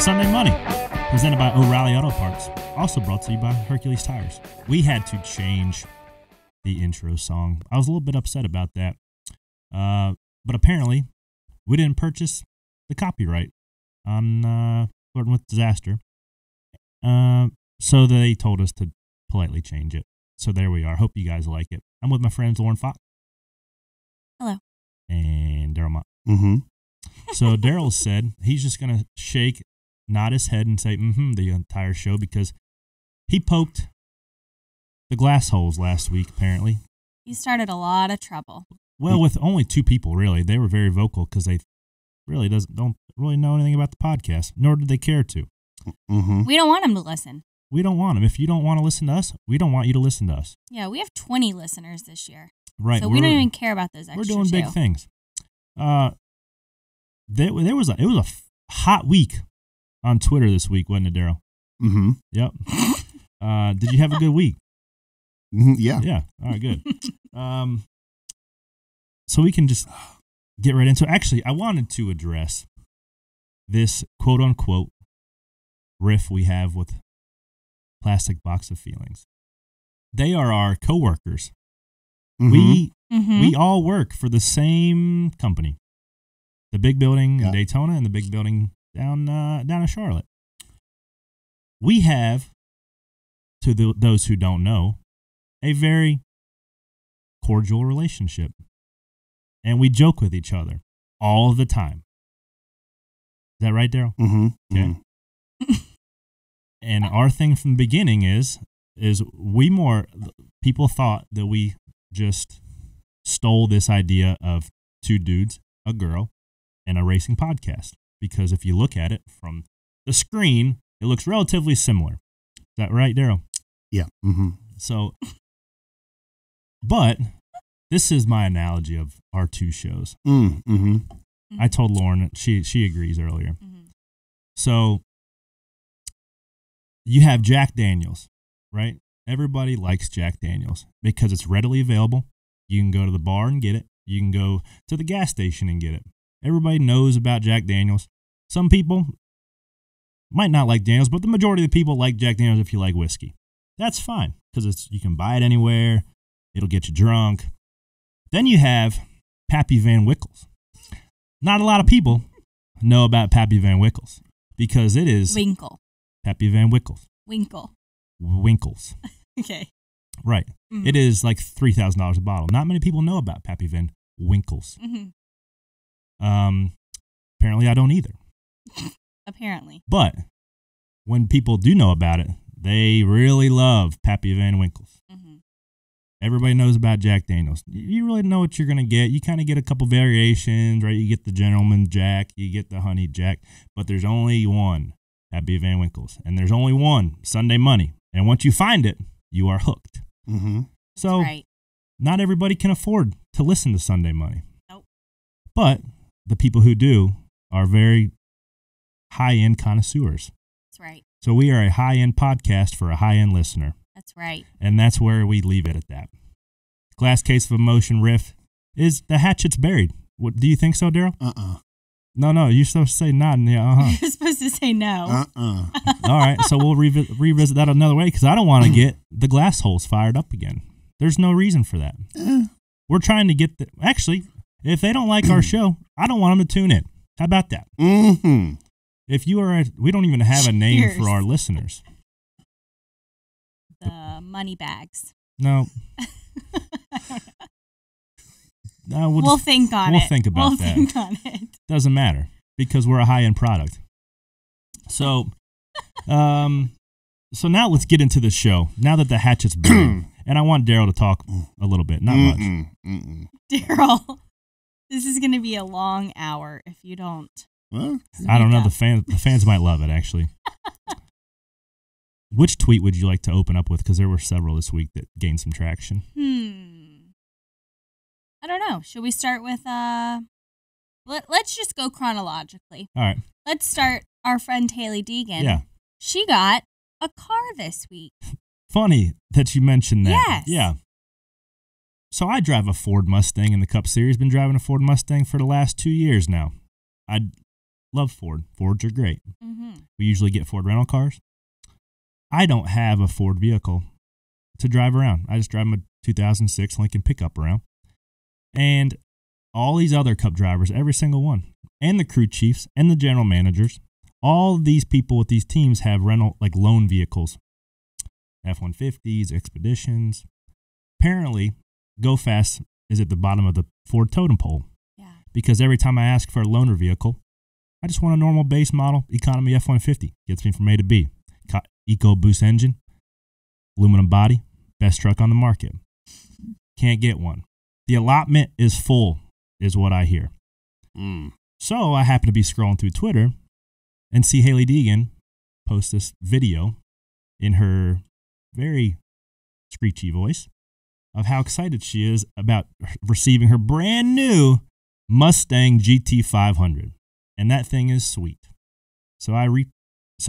Sunday Money, presented by O'Reilly Auto Parts, also brought to you by Hercules Tires. We had to change the intro song. I was a little bit upset about that, but apparently we didn't purchase the copyright on Flirting with Disaster, so they told us to politely change it. So there we are. Hope you guys like it. I'm with my friends Lauren Fox. Hello. And Daryl Mott. Mm-hmm. So Daryl said he's just going to shake, nod his head, and say, the entire show because he poked the glass holes last week, apparently. You started a lot of trouble. Well, with only two people, really. They were very vocal because they really don't really know anything about the podcast, nor did they care to. Mm-hmm. We don't want them to listen. We don't want them. If you don't want to listen to us, we don't want you to listen to us. Yeah, we have 20 listeners this year. Right. So we don't even care about those extra We're doing big things. It was a hot week on Twitter this week, wasn't it, Daryl? Mm-hmm. Yep. Did you have a good week? Yeah. Yeah. All right, good. So we can just get right into it. Actually, I wanted to address this quote-unquote riff we have with Plastic Box of Feelings. They are our coworkers. Mm-hmm. We all work for the same company. The big building in Daytona and the big building down in Charlotte. We have, to those who don't know, a very cordial relationship. And we joke with each other all the time. Is that right, Daryl? Mm-hmm. Okay. Mm-hmm. And our thing from the beginning is people thought that we just stole this idea of two dudes, a girl, and a racing podcast. Because if you look at it from the screen, it looks relatively similar. Is that right, Daryl? Yeah. Mm-hmm. So, but this is my analogy of our two shows. Mm-hmm. I told Lauren, she agrees earlier. Mm-hmm. So, you have Jack Daniels, right? Everybody likes Jack Daniels because it's readily available. You can go to the bar and get it. You can go to the gas station and get it. Everybody knows about Jack Daniels. Some people might not like Daniels, but the majority of the people like Jack Daniels if you like whiskey. That's fine because you can buy it anywhere. It'll get you drunk. Then you have Pappy Van Wickles. Not a lot of people know about Pappy Van Wickles because it is Winkle. Pappy Van Wickles. Winkles. Okay. Right. Mm-hmm. It is like $3,000 a bottle. Not many people know about Pappy Van Winkles. Mm-hmm. Apparently I don't either. Apparently. But when people do know about it, they really love Pappy Van Winkles. Mm-hmm. Everybody knows about Jack Daniels. You really know what you're going to get. You kind of get a couple variations, right? You get the Gentleman Jack, you get the Honey Jack, but there's only one Pappy Van Winkles, and there's only one Sunday Money. And once you find it, you are hooked. Mm-hmm. So not everybody can afford to listen to Sunday Money. Nope. But the people who do are very high-end connoisseurs. That's right. So we are a high-end podcast for a high-end listener. That's right. And that's where we leave it at that. Glass Case of Emotion riff is the hatchet's buried. What, do you think so, Daryl? No, you're supposed to say not. Yeah, You're supposed to say no. All right, so we'll revisit that another way because I don't want to get the glass holes fired up again. There's no reason for that. We're trying to get actually, if they don't like our show, I don't want them to tune in. How about that? Mm-hmm. If you are, we don't even have a name for our listeners. The money bags. No. No, we'll think on it. We'll think about that. We'll think on it. Doesn't matter because we're a high-end product. So, so now let's get into the show. Now that the hatchet's buried, and I want Daryl to talk a little bit, not much. Daryl, this is going to be a long hour if you don't. Well, I don't know. The fans might love it actually. Which tweet would you like to open up with? Because there were several this week that gained some traction. I don't know. Should we start with let's just go chronologically. All right. Let's start our friend Hailie Deegan. Yeah. She got a car this week. Funny that you mentioned that. Yes. Yeah. So I drive a Ford Mustang in the Cup Series. Been driving a Ford Mustang for the last 2 years now. I love Ford. Fords are great. Mm-hmm. We usually get Ford rental cars. I don't have a Ford vehicle to drive around. I just drive my 2006 Lincoln pickup around. And all these other Cup drivers, every single one, and the crew chiefs and the general managers, all these people with these teams have rental, like loan vehicles, F-150s, Expeditions. Apparently, Go Fast is at the bottom of the Ford totem pole. Yeah. Because every time I ask for a loaner vehicle, I just want a normal base model economy F-150. Gets me from A to B. EcoBoost engine, aluminum body, best truck on the market. Can't get one. The allotment is full, is what I hear. So I happen to be scrolling through Twitter and see Hailie Deegan post this video in her very screechy voice of how excited she is about receiving her brand new Mustang GT500. And that thing is sweet. So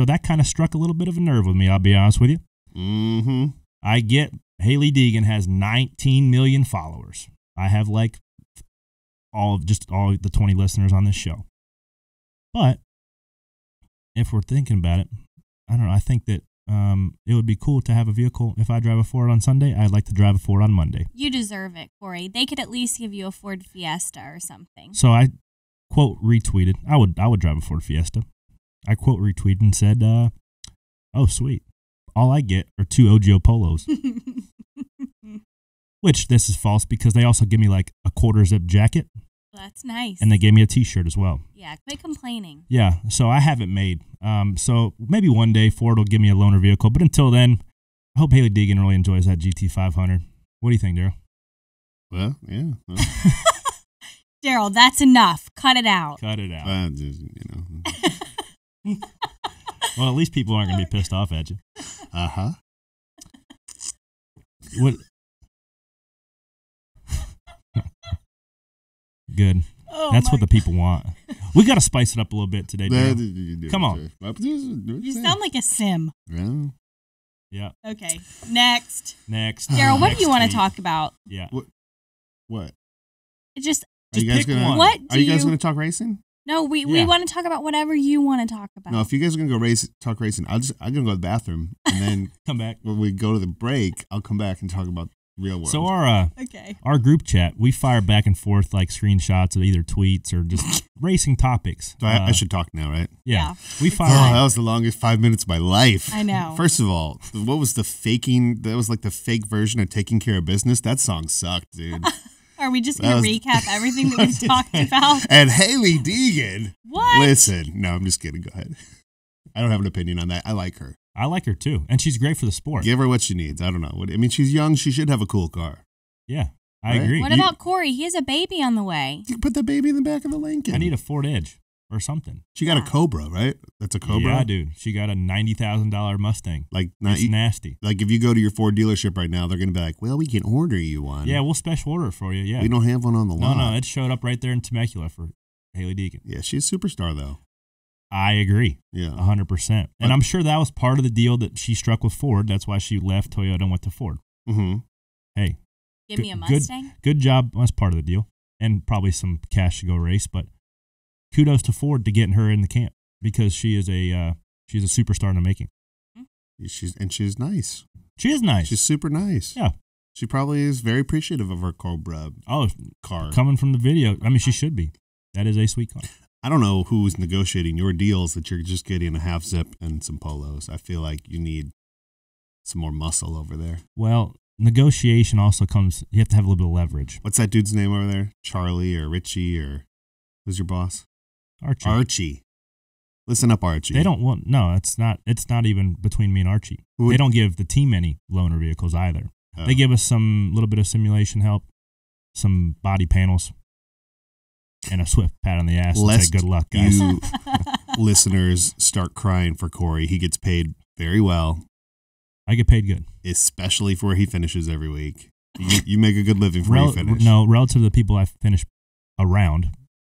that kind of struck a little bit of a nerve with me, I'll be honest with you. Mm-hmm. I get Hailie Deegan has 19 million followers. I have like all the 20 listeners on this show. But if we're thinking about it, I don't know. I think that it would be cool to have a vehicle. If I drive a Ford on Sunday, I'd like to drive a Ford on Monday. You deserve it, Corey. They could at least give you a Ford Fiesta or something. So I quote retweeted. I would drive a Ford Fiesta. I quote retweeted and said, "Oh sweet, all I get are 2 OGO Polos." Which this is false because they also give me like a quarter zip jacket. That's nice. And they gave me a T-shirt as well. Yeah, quit complaining. Yeah, so I have it made. So maybe one day Ford will give me a loaner vehicle, but until then, I hope Hailie Deegan really enjoys that GT500. What do you think, Daryl? Well, yeah. Well. Daryl, that's enough. Cut it out. Cut it out. Well, at least people aren't going to be pissed off at you. Uh-huh. What? Good. Oh, that's what the people want. We got to spice it up a little bit today, Daryl. Come on. You sound like a sim. Yeah. Yeah. Okay. Next. Daryl, what do you want to talk about? Yeah. What? Just pick one. Are you guys going to talk racing? No, we want to talk about whatever you want to talk about. No, if you guys are going to go talk racing, I'm going to go to the bathroom and then come back. When we go to the break, I'll come back and talk about real world. So our group chat, we fire back and forth like screenshots of either tweets or just racing topics. So I should talk now, right? Yeah. We fire. Oh, that was the longest 5 minutes of my life. I know. First of all, what was the faking? That was like the fake version of Taking Care of Business. That song sucked, dude. Are we just going to recap everything that we've talked about? And Hailie Deegan. What? Listen, no, I'm just kidding. Go ahead. I don't have an opinion on that. I like her. I like her too, and she's great for the sport. Give her what she needs. I don't know. I mean, she's young. She should have a cool car. Yeah, I agree. What about Corey? He has a baby on the way. You can put the baby in the back of the Lincoln. I need a Ford Edge or something. She got a Cobra, right? That's a Cobra? Yeah, dude. She got a $90,000 Mustang. It's nasty. Like, if you go to your Ford dealership right now, they're going to be like, well, we can order you one. Yeah, we'll special order it for you, yeah. We don't have one on the lot. No, it showed up right there in Temecula for Hailie Deegan. Yeah, she's a superstar, though. I agree. Yeah. 100%. And I'm sure that was part of the deal that she struck with Ford. That's why she left Toyota and went to Ford. Mm-hmm. Hey. Give me a Mustang? Good job. That's part of the deal. And probably some cash to go race. But kudos to Ford to getting her in the camp because she's a superstar in the making. She's nice. She is nice. She's super nice. Yeah. She probably is very appreciative of her Cobra car. Coming from the video, I mean, she should be. That is a sweet car. I don't know who's negotiating your deals that you're just getting a half zip and some polos. I feel like you need some more muscle over there. Well, negotiation also comes, you have to have a little bit of leverage. What's that dude's name over there? Charlie or Richie or who's your boss? Archie. Listen up, Archie. They don't want, no, it's not even between me and Archie. They don't give the team any loaner vehicles either. They give us some little bit of simulation help, some body panels, and a swift pat on the ass and say, good luck, guys. You listeners start crying for Corey. He gets paid very well. I get paid good. Especially for where he finishes every week. You make a good living for where you finish. No, relative to the people I finish around,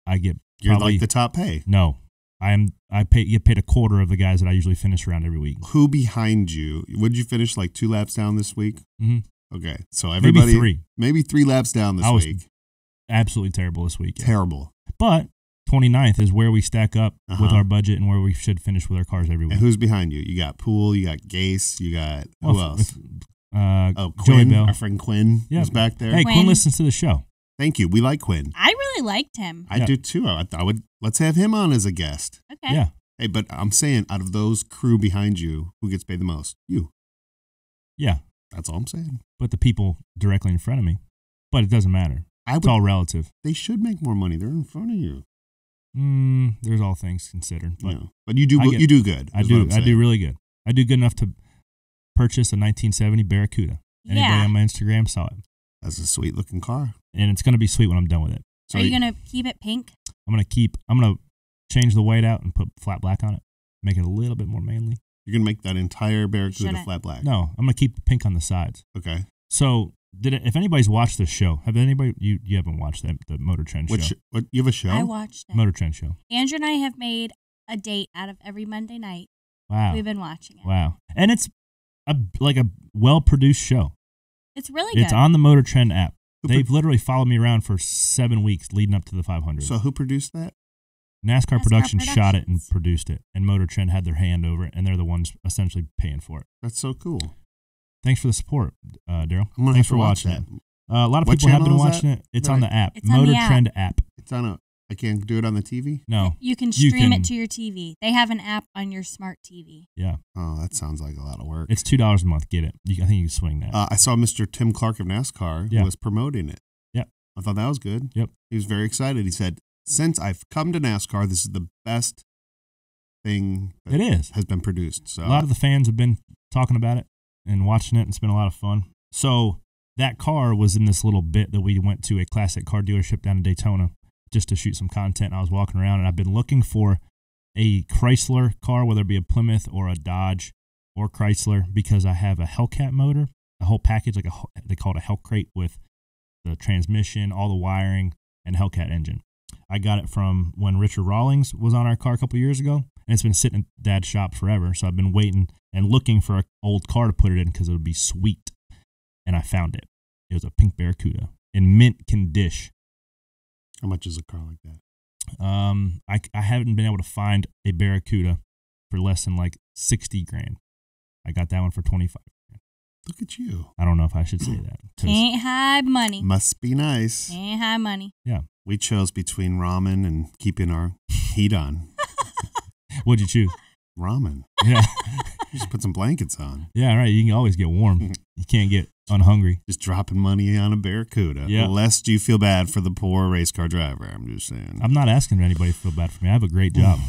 I get You're like the top pay. No. Get paid a quarter of the guys that I usually finish around every week. Who behind you? Would you finish like 2 laps down this week? Mm-hmm. Okay, so everybody maybe 3. Maybe 3 laps down this week. Absolutely terrible this week. Terrible. But 29th is where we stack up with Uh-huh. our budget and where we should finish with our cars every week. And who's behind you? You got Poole, you got Gase, you got who else? Joey Quinn, Bell. our friend Quinn Yeah. was back there. Hey, Quinn Quinn. listens to the show. Thank you. We like Quinn. I really liked him. I Yeah. do too. I would. Let's have him on as a guest. Okay. Yeah. Hey, but I'm saying, out of those crew behind you, who gets paid the most? You. Yeah. That's all I'm saying. But the people directly in front of me. But it doesn't matter. It's all relative. They should make more money. They're in front of you. There's all things considered. But Yeah. But you do. You do good. I is what do. I'm I saying. do really good. I do good enough to purchase a 1970 Barracuda. Anybody Yeah. on my Instagram saw it. That's a sweet looking car. And it's going to be sweet when I'm done with it. So Are you going to keep it pink? I'm going to change the white out and put flat black on it. Make it a little bit more manly. You're gonna make that entire Barracuda Shouldn't. flat black. No, I'm going to keep the pink on the sides. Okay. So, if anybody's watched this show, you haven't watched the Motor Trend show? What you have a show? I watched it. Motor Trend show. Andrew and I have made a date out of every Monday night. Wow. We've been watching it. Wow. And it's a well-produced show. It's really good. It's on the Motor Trend app. Who They've literally followed me around for 7 weeks leading up to the 500. So who produced that? NASCAR Productions shot it and Productions. produced it, and Motor Trend had their hand over it, and they're the ones essentially paying for it. That's so cool. Thanks for the support, Daryl. I'm gonna Thanks have for to watch watching that. it. A lot of What people have been channel is watching that? it. It's Right. on the app. It's on the Motor app. Trend app. It's on a. I can't do it on the TV. No. You can You stream can- it to your TV. They have an app on your smart TV. Yeah. Oh, that sounds like a lot of work. It's $2 a month. Get it. I think you can swing that. I saw Mr. Tim Clark of NASCAR Yeah. who was promoting it. Yep. I thought that was good. Yep. He was very excited. He said, "Since I've come to NASCAR, this is the best thing that It is. has been produced." So A lot of the fans have been talking about it and watching it, and it's been a lot of fun. So that car was in this little bit that we went to a classic car dealership down in Daytona just to shoot some content. And I was walking around, and I've been looking for a Chrysler car, whether it be a Plymouth or a Dodge or Chrysler, because I have a Hellcat motor, a whole package, they call it a Hellcrate with the transmission, all the wiring, and Hellcat engine. I got it from when Richard Rawlings was on our car a couple years ago, and it's been sitting in Dad's shop forever. So I've been waiting and looking for an old car to put it in because it would be sweet. And I found it. It was a pink Barracuda in mint condition. How much is a car like that? I haven't been able to find a Barracuda for less than like 60 grand. I got that one for 25 grand. Look at you. I don't know if I should say that. 'Cause- Can't hide money. Must be nice. Can't hide money. Yeah. We chose between ramen and keeping our heat on. What'd you choose? Ramen. Yeah. Just put some blankets on. Yeah, right. You can always get warm. You can't get unhungry. Just dropping money on a Barracuda. Yeah. Lest you feel bad for the poor race car driver. I'm just saying. I'm not asking anybody to feel bad for me. I have a great job.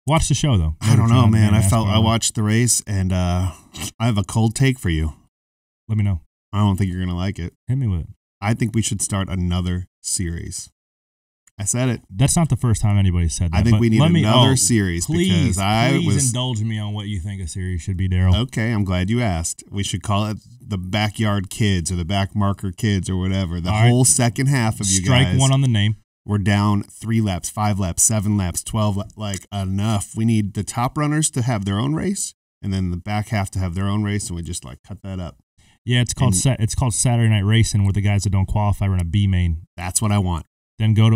Watch the show, though. I don't know, man. I NASCAR. watched the race, and I have a cold take for you. Let me know. I don't think you're going to like it. Hit me with it. I think we should start another series. I said it. That's not the first time anybody said that. I think but we need let me- another series Please, because I please was indulge me on what you think a series should be, Daryl. okay. I'm glad you asked. We should call it the Backyard Kids or the Back Marker Kids or whatever. The All right. whole second half of you Strike guys. one on the name. We're down 3 laps, 5 laps, 7 laps, 12. Like enough. We need the top runners to have their own race, and then the back half to have their own race, and we just like cut that up. Yeah, it's called Saturday Night Racing, where the guys that don't qualify run a B main. That's what I want. Then go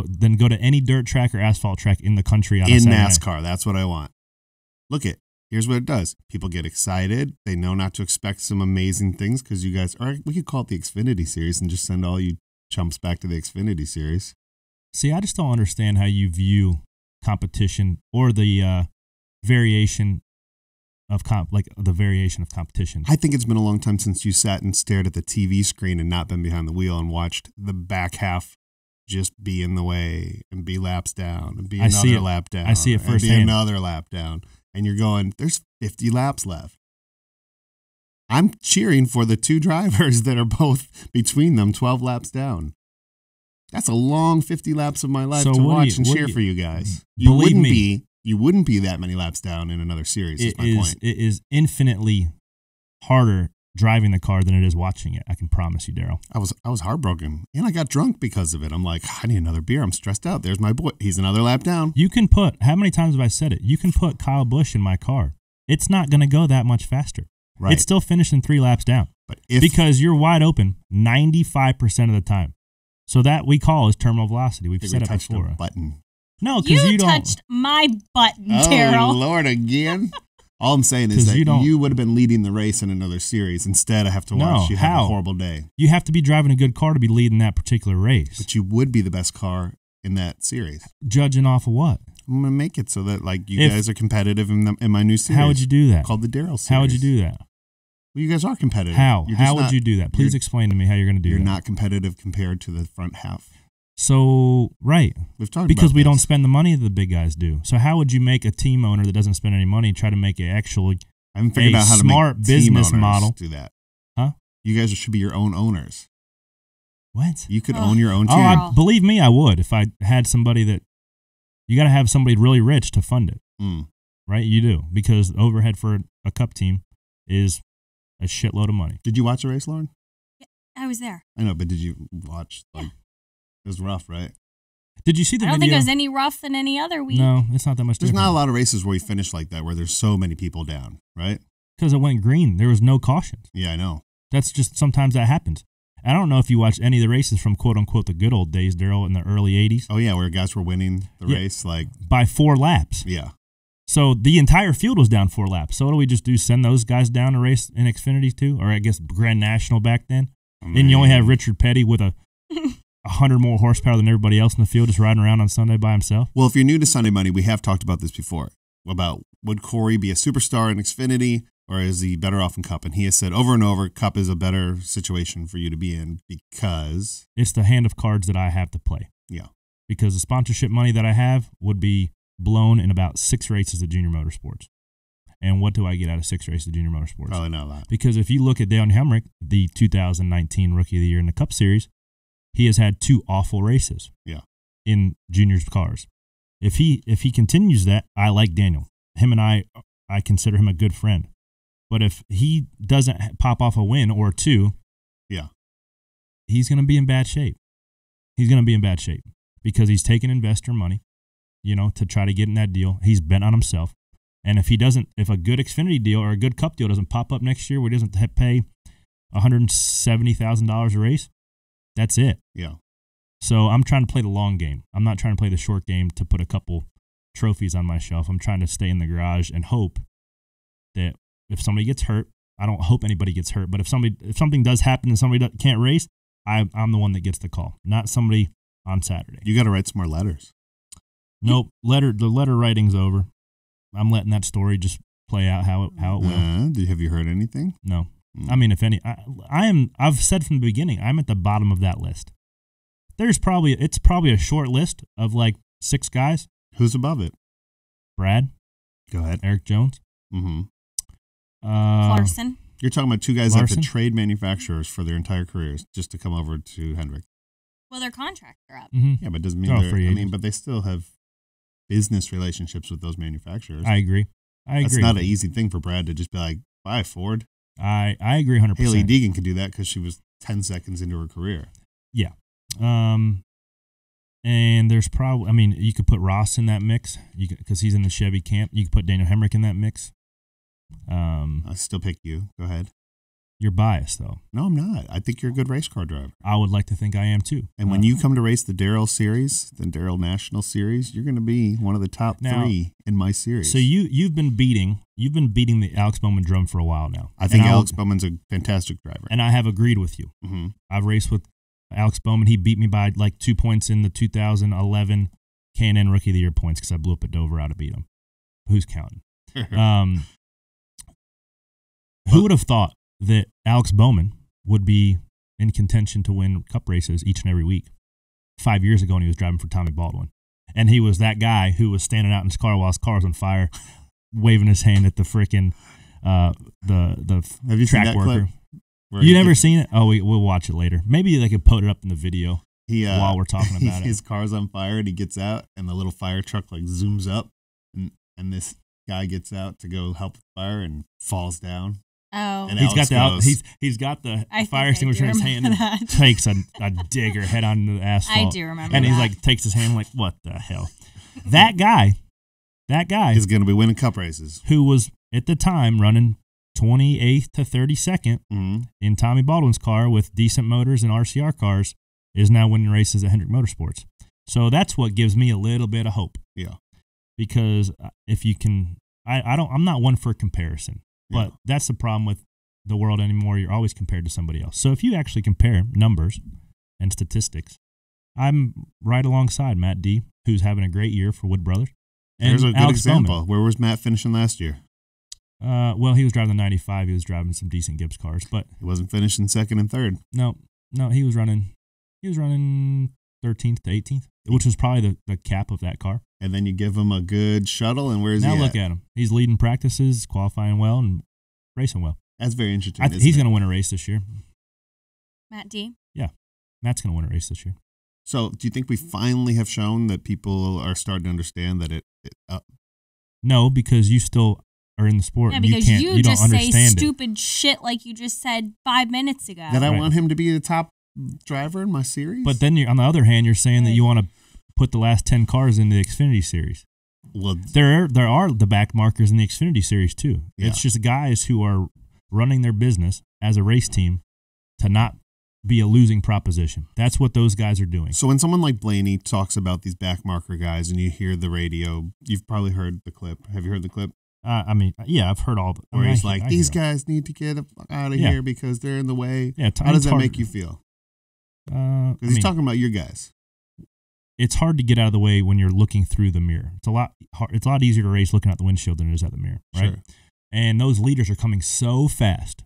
to any dirt track or asphalt track in the country on a In Saturday night. NASCAR. That's what I want. Look it. Here's what it does. People get excited. They know not to expect some amazing things because you guys, or we could call it the Xfinity Series and just send all you chumps back to the Xfinity Series. See, I just don't understand how you view competition or the variation of competition. I think it's been a long time since you sat and stared at the TV screen and not been behind the wheel and watched the back half just be in the way and be laps down and be another lap down. I see it and be firsthand. another lap down. And you're going, there's 50 laps left. I'm cheering for the 2 drivers that are both between them 12 laps down. That's a long 50 laps of my life So to what do watch you- and what cheer do you- for you guys. Believe me. You wouldn't be that many laps down in another series, is my point. It is infinitely harder driving the car than it is watching it. I can promise you, Daryl. I was heartbroken, and I got drunk because of it. I'm like, I need another beer. I'm stressed out. There's my boy. He's another lap down. You can put, how many times have I said it? You can put Kyle Busch in my car. It's not going to go that much faster. Right. It's still finishing 3 laps down But if because you're wide open 95% of the time. So that we call is terminal velocity. We've they said it touched before. a button, No, because you don't. touched my button, Oh, Daryl. Lord, again? All I'm saying is that you would have been leading the race in another series. Instead, I have to watch you have a horrible day. You have to be driving a good car to be leading that particular race. But you would be the best car in that series. Judging off of what? I'm going to make it so that you guys are competitive in my new series. How would you do that? Called the Daryl series. How would you do that? Well, you guys are competitive. How? How would you do that? Please explain to me how you're going to do that. You're not competitive compared to the front half. So, right. We've talked because about we this. don't spend the money that the big guys do. So how would you make a team owner that doesn't spend any money and try to make it actually I haven't figured out how to smart make team business owners model do that? Huh? You guys should be your own owners. What? You could own your own team. Believe me, I would if I had somebody that. You got to have somebody really rich to fund it, right? You do, because overhead for a cup team is a shitload of money. Did you watch the race, Lauren? Yeah, I was there. I know, but did you watch? It was rough, right? Did you see the video? I don't think it was any rough than any other week. No, it's not that much There's different. not a lot of races where we finish like that, where there's so many people down, right? Because it went green. There was no cautions. Yeah, I know. That's just sometimes that happens. I don't know if you watched any of the races from quote unquote the good old days, Daryl, in the early 80s. Oh, yeah, where guys were winning the race by 4 laps. Yeah. So the entire field was down 4 laps. So what do we just do? Send those guys down to race in Xfinity too? Or I guess Grand National back then? And you only have Richard Petty with 100 more horsepower than everybody else in the field just riding around on Sunday by himself? Well, if you're new to Sunday Money, we have talked about this before, about would Corey be a superstar in Xfinity or is he better off in Cup? And he has said over and over, Cup is a better situation for you to be in because... It's the hand of cards that I have to play. Yeah. Because the sponsorship money that I have would be blown in about 6 races of Junior Motorsports. And what do I get out of 6 races of Junior Motorsports? Probably not a lot. Because if you look at Dale Hemrick, the 2019 Rookie of the Year in the Cup Series, he has had 2 awful races in Junior's cars. If he continues that, I like Daniel. Him and I consider him a good friend. But if he doesn't pop off a win or 2, he's going to be in bad shape. He's going to be in bad shape because he's taking investor money, to try to get in that deal. He's bent on himself. And if a good Xfinity deal or a good Cup deal doesn't pop up next year where he doesn't pay $170,000 a race, that's it. Yeah. So I'm trying to play the long game. I'm not trying to play the short game to put a couple trophies on my shelf. I'm trying to stay in the garage and hope that if somebody gets hurt, I don't hope anybody gets hurt, but if something does happen and somebody can't race, I'm the one that gets the call, not somebody on Saturday. You got to write some more letters. Nope. The letter writing's over. I'm letting that story just play out how it will. Have you heard anything? No. I mean, if any, I've said from the beginning, I'm at the bottom of that list. It's probably a short list of 6 guys. Who's above it? Brad. Go ahead. Eric Jones. Mm-hmm. Larson. You're talking about 2 guys that have to Larson? trade manufacturers for their entire careers just to come over to Hendrick. Well, their contracts are up. Mm-hmm. Yeah, but it doesn't mean They're all free agents. but they still have business relationships with those manufacturers. I agree. That's not an easy thing for Brad to just be like, bye, Ford. I agree 100%. Hailie Deegan could do that because she was 10 seconds into her career. Yeah. And there's probably, you could put Ross in that mix because he's in the Chevy camp. You could put Daniel Hemrick in that mix. I still pick you. Go ahead. You're biased, though. No, I'm not. I think you're a good race car driver. I would like to think I am, too. And when you come to race the Daryl series, the Daryl National Series, you're going to be one of the top 3 in my series. So you've been beating the Alex Bowman drum for a while now. I think Alex Bowman's a fantastic driver. And I have agreed with you. Mm-hmm. I've raced with Alex Bowman. He beat me by 2 points in the 2011 K&N Rookie of the Year points because I blew up at Dover out to beat him. Who's counting? Who would have thought that Alex Bowman would be in contention to win Cup races each and every week 5 years ago when he was driving for Tommy Baldwin? And he was that guy who was standing out in his car while his car was on fire, waving his hand at the freaking the Have you track seen that worker. Clip You never seen it? Oh, we'll watch it later. Maybe they could put it up in the video while we're talking about it. His car's on fire and he gets out and the little fire truck zooms up and this guy gets out to go help with the fire and falls down. Oh, And He's Alex got the I fire think I extinguisher in his do hand and remember that. takes a digger head onto the asphalt. I do remember And he's that. takes his hand what the hell? That guy is going to be winning Cup races. who was at the time running 28th to 32nd Mm-hmm. in Tommy Baldwin's car with decent motors and RCR cars is now winning races at Hendrick Motorsports. So that's what gives me a little bit of hope. Yeah. Because if you can, I'm not one for comparison, but that's the problem with the world anymore. You're always compared to somebody else. So if you actually compare numbers and statistics, I'm right alongside Matt D, who's having a great year for Wood Brothers. And there's a good Alex example. Bowman. Where was Matt finishing last year? Well, he was driving the 95. He was driving some decent Gibbs cars, but He wasn't finishing second and third. no, he was running 13th to 18th, which was probably the cap of that car. And then you give him a good shuttle, and where's Now he look at him. He's leading practices, qualifying well, and racing well. That's very interesting. He's going to win a race this year. Matt D. Yeah, Matt's going to win a race this year. So do you think we finally have shown that people are starting to understand that No, because you still are in the sport. Yeah, And because you don't just say understand it. stupid shit like you just said 5 minutes ago. that I Right. want him to be the top driver in my series? But then on the other hand, you're saying that you want to put the last 10 cars in the Xfinity Series. Well, There are the back markers in the Xfinity Series too. Yeah. It's just guys who are running their business as a race team to not be a losing proposition. That's what those guys are doing. so when someone like Blaney talks about these back marker guys and you hear the radio, you've probably heard the clip. Have you heard the clip? I mean, yeah, I've heard all. Where he's like, I these hear 'em. guys need to get out of Yeah. here because they're in the way. Yeah, How does it's that hard- make you feel? I Because he's mean, talking about your guys. it's hard to get out of the way when you're looking through the mirror. It's a lot easier to race looking out the windshield than it is at the mirror, right? Sure. And those leaders are coming so fast.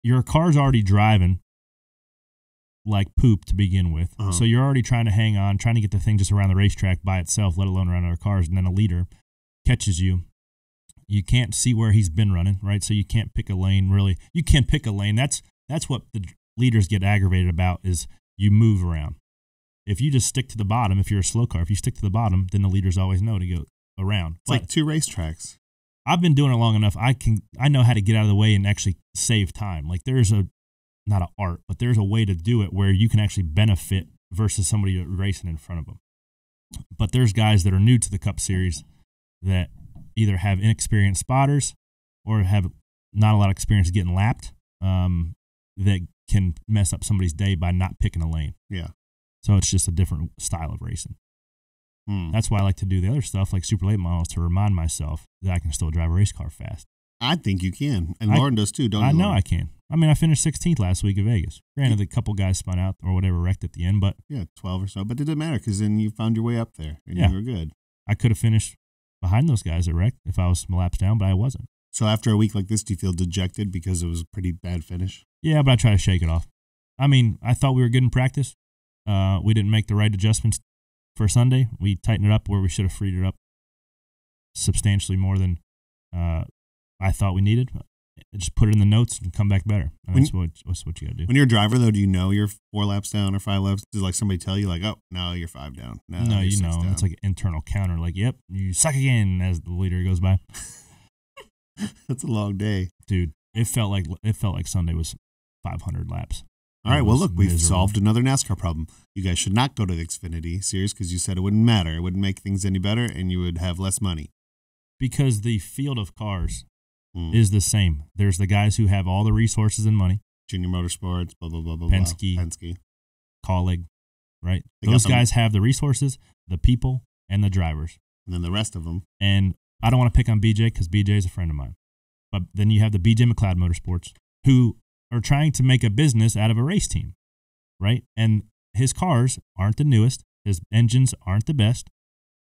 Your car's already driving like poop to begin with. Uh-huh. So you're already trying to hang on, trying to get the thing just around the racetrack by itself, let alone around other cars. And then a leader catches you. You can't see where he's been running, right? So you can't pick a lane, really. You can pick a lane. That's what the leaders get aggravated about is you move around. If you just stick to the bottom, if you're a slow car, if you stick to the bottom, then the leaders always know to go around. It's like two racetracks. I've been doing it long enough. I know how to get out of the way and actually save time. Like there's not an art, but there's a way to do it where you can actually benefit versus somebody racing in front of them. But there's guys that are new to the Cup Series that either have inexperienced spotters or have not a lot of experience getting lapped that can mess up somebody's day by not picking a lane. Yeah. So it's just a different style of racing. That's why I like to do the other stuff like super late models to remind myself that I can still drive a race car fast. I think you can. And Lauren does too, don't you? I know Lauren? I can. I mean, I finished 16th last week at Vegas. Granted, a couple guys spun out or whatever, wrecked at the end, but Yeah, 12 or so. But it didn't matter because then you found your way up there and Yeah. you were good. I could have finished behind those guys that wrecked if I was some laps down, but I wasn't. So after a week like this, do you feel dejected because it was a pretty bad finish? Yeah, but I try to shake it off. I mean, I thought we were good in practice. We didn't make the right adjustments for Sunday. We tightened it up where we should have freed it up substantially more than I thought we needed. Just put it in the notes and come back better. And that's what you got to do. When you're a driver, though, do you know you're 4 laps down or 5 laps? Does like somebody tell you like, oh, no, you're 5 down? No, you're you 6 know. down. It's like an internal counter. Like, yep, you suck again as the leader goes by. That's a long day. Dude, it felt like Sunday was 500 laps. All right, It well, was look, we've miserable. solved another NASCAR problem. You guys should not go to the Xfinity Series because you said it wouldn't matter. It wouldn't make things any better, and you would have less money. Because the field of cars is the same. There's the guys who have all the resources and money, Junior Motorsports, blah, blah, blah, blah, Penske. blah. Penske. Colleague, right? They got Those them. guys have the resources, the people, and the drivers. And then the rest of them. And I don't want to pick on BJ because BJ is a friend of mine. But then you have the BJ McLeod Motorsports who are trying to make a business out of a race team, right? And his cars aren't the newest. His engines aren't the best.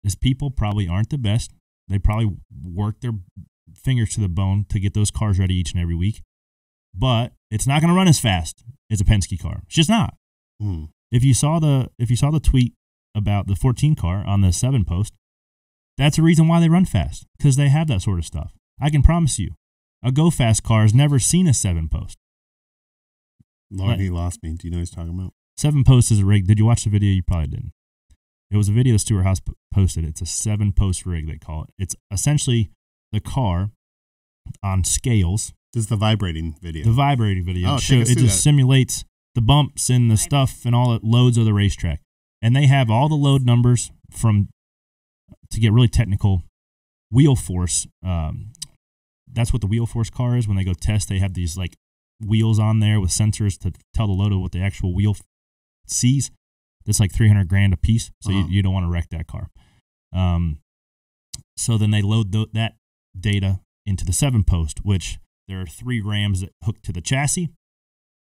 His people probably aren't the best. They probably work their fingers to the bone to get those cars ready each and every week. But it's not going to run as fast as a Penske car. It's just not. Mm. If you saw the tweet about the 14 car on the 7 post, that's a reason why they run fast, because they have that sort of stuff. I can promise you, a go fast car has never seen a 7 post. Lord, he lost me. Do you know what he's talking about? 7 post is a rig. Did you watch the video? You probably didn't. It was a video Stuart Haas posted. It's a 7 post rig, they call it. It's essentially the car on scales. This is the vibrating video. The vibrating video. Oh, It take us it through just that. simulates the bumps and the stuff and all it loads of the racetrack. And they have all the load numbers from, to get really technical, wheel force. That's what the wheel force car is. When they go test, they have these like wheels on there with sensors to tell the load of what the actual wheel sees. that's like $300,000 a piece. So Uh-huh. you don't want to wreck that car. So then they load that data into the 7-post, which there are 3 rams that hook to the chassis,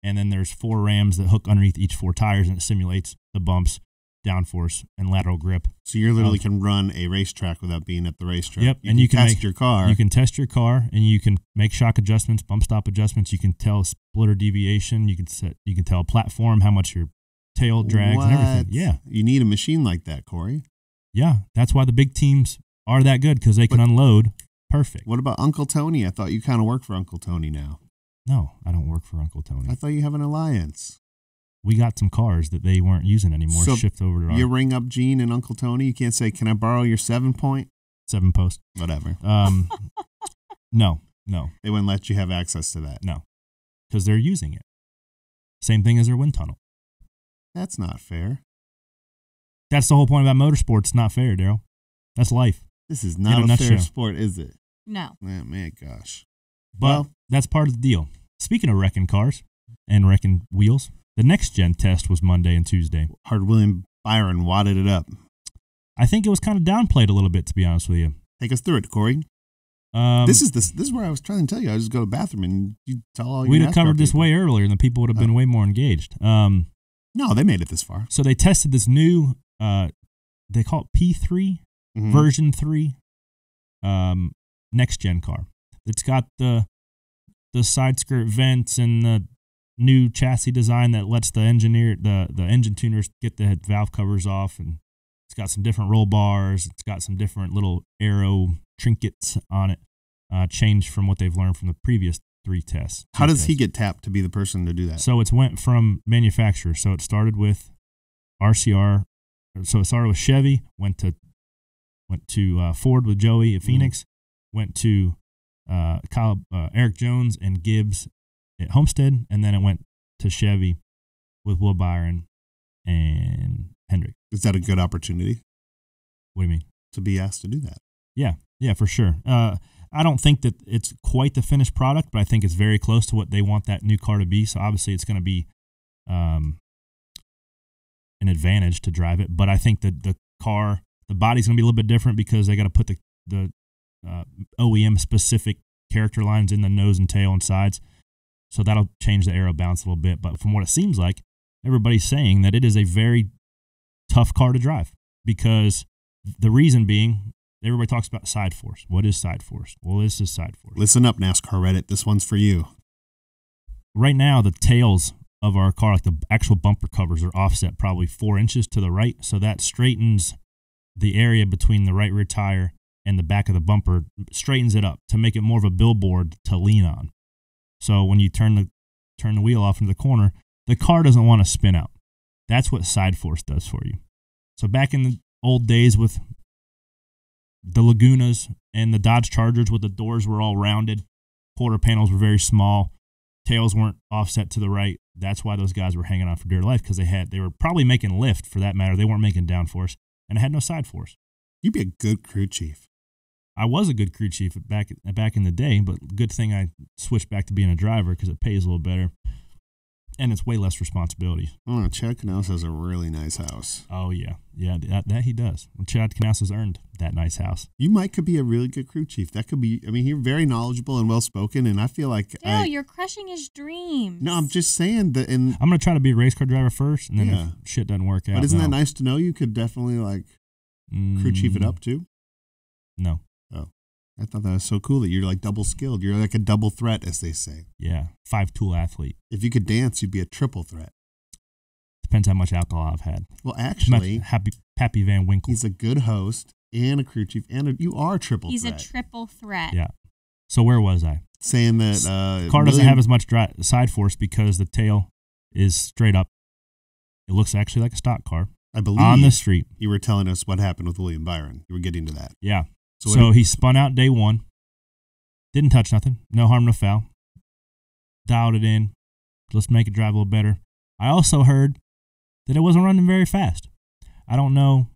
and then there's 4 rams that hook underneath each 4 tires, and it simulates the bumps, downforce, and lateral grip. So you literally can run a racetrack without being at the racetrack. Yep, and you can test your car. You can test your car, and you can make shock adjustments, bump stop adjustments. You can tell splitter deviation. You can tell a platform how much your tail drags and everything. Yeah, you need a machine like that, Corey. yeah. That's why the big teams are that good, because they can unload perfect. What about Uncle Tony? I thought you kind of work for Uncle Tony now. No, I don't work for Uncle Tony. I thought you have an alliance. We got some cars that they weren't using anymore. So shift over to you our ring up Gene and Uncle Tony. You can't say, "Can I borrow your 7-point?" 7-post. Whatever. No, They wouldn't let you have access to that. no, because they're using it. Same thing as their wind tunnel. That's not fair. That's the whole point about motorsports. It's not fair, Daryl. That's life. This is In not a a fair nutshell. sport, is it? No. Man, gosh. But Well- that's part of the deal. Speaking of wrecking cars and wrecking wheels, the next gen test was Monday and Tuesday. Hard William Byron wadded it up. I think it was kind of downplayed a little bit, to be honest with you. Take us through it, Corey. This is where I was trying to tell you. I just go to the bathroom and you tell all your we'd have NASCAR covered this people. way earlier, and the people would have been way more engaged. No, they made it this far. So they tested this new, they call it P3, Mhm. version 3, next gen car. It's got the side skirt vents and the new chassis design that lets the engine tuners get the valve covers off, and it's got some different roll bars. It's got some different little aero trinkets on it, changed from what they've learned from the previous 3 tests. How does he tests. get tapped to be the person to do that? So it's went from manufacturer. So it started with RCR. So it started with Chevy, went to Ford with Joey at Phoenix, went to Eric Jones and Gibbs at Homestead, and then it went to Chevy with Will Byron and Hendrick. Is that a good opportunity What do you mean? to be asked to do that? Yeah, for sure. I don't think that it's quite the finished product, but I think it's very close to what they want that new car to be. So obviously it's going to be an advantage to drive it. But I think that the body's going to be a little bit different because they got to put the OEM specific character lines in the nose and tail and sides. So that'll change the aero bounce a little bit. But from what it seems like, everybody's saying that it is a very tough car to drive, because the reason being, everybody talks about side force. What is side force? Well, this is side force. Listen up, NASCAR Reddit. This one's for you. Right now, the tails of our car, like the actual bumper covers, are offset probably 4 inches to the right. So that straightens the area between the right rear tire and the back of the bumper, straightens it up to make it more of a billboard to lean on. So when you turn the wheel off into the corner, the car doesn't want to spin out. That's what side force does for you. So back in the old days with the Lagunas and the Dodge Chargers, with the doors were all rounded, quarter panels were very small, tails weren't offset to the right. That's why those guys were hanging on for dear life, because they were probably making lift, for that matter. They weren't making downforce, and it had no side force. You'd be a good crew chief. I was a good crew chief back in the day, but good thing I switched back to being a driver, because it pays a little better, and it's way less responsibility. Oh, Chad Canals has a really nice house. Oh, yeah. Yeah, that he does. Well, Chad Canals has earned that nice house. You could be a really good crew chief. That could be, you're very knowledgeable and well-spoken, and I feel like You're crushing his dreams. No, I'm just saying that I'm going to try to be a race car driver first, and then Yeah. if shit doesn't work out. But isn't no. that nice to know? You could definitely, crew chief it up, too. No. Oh. I thought that was so cool that you're, double skilled. You're like a double threat, as they say. Yeah. 5-tool athlete. If you could dance, you'd be a triple threat. Depends how much alcohol I've had. Well, actually, Pappy Van Winkle. he's a good host and a crew chief, and you are a triple He's threat. a triple threat. Yeah. So where was I? Saying that Car doesn't have as much side force because the tail is straight up. It looks actually like a stock car I believe on the street. you were telling us what happened with William Byron. You were getting to that. Yeah. So So he spun out day 1. Didn't touch nothing. No harm, no foul. Dialed it in. Let's make it drive a little better. I also heard that it wasn't running very fast. I don't know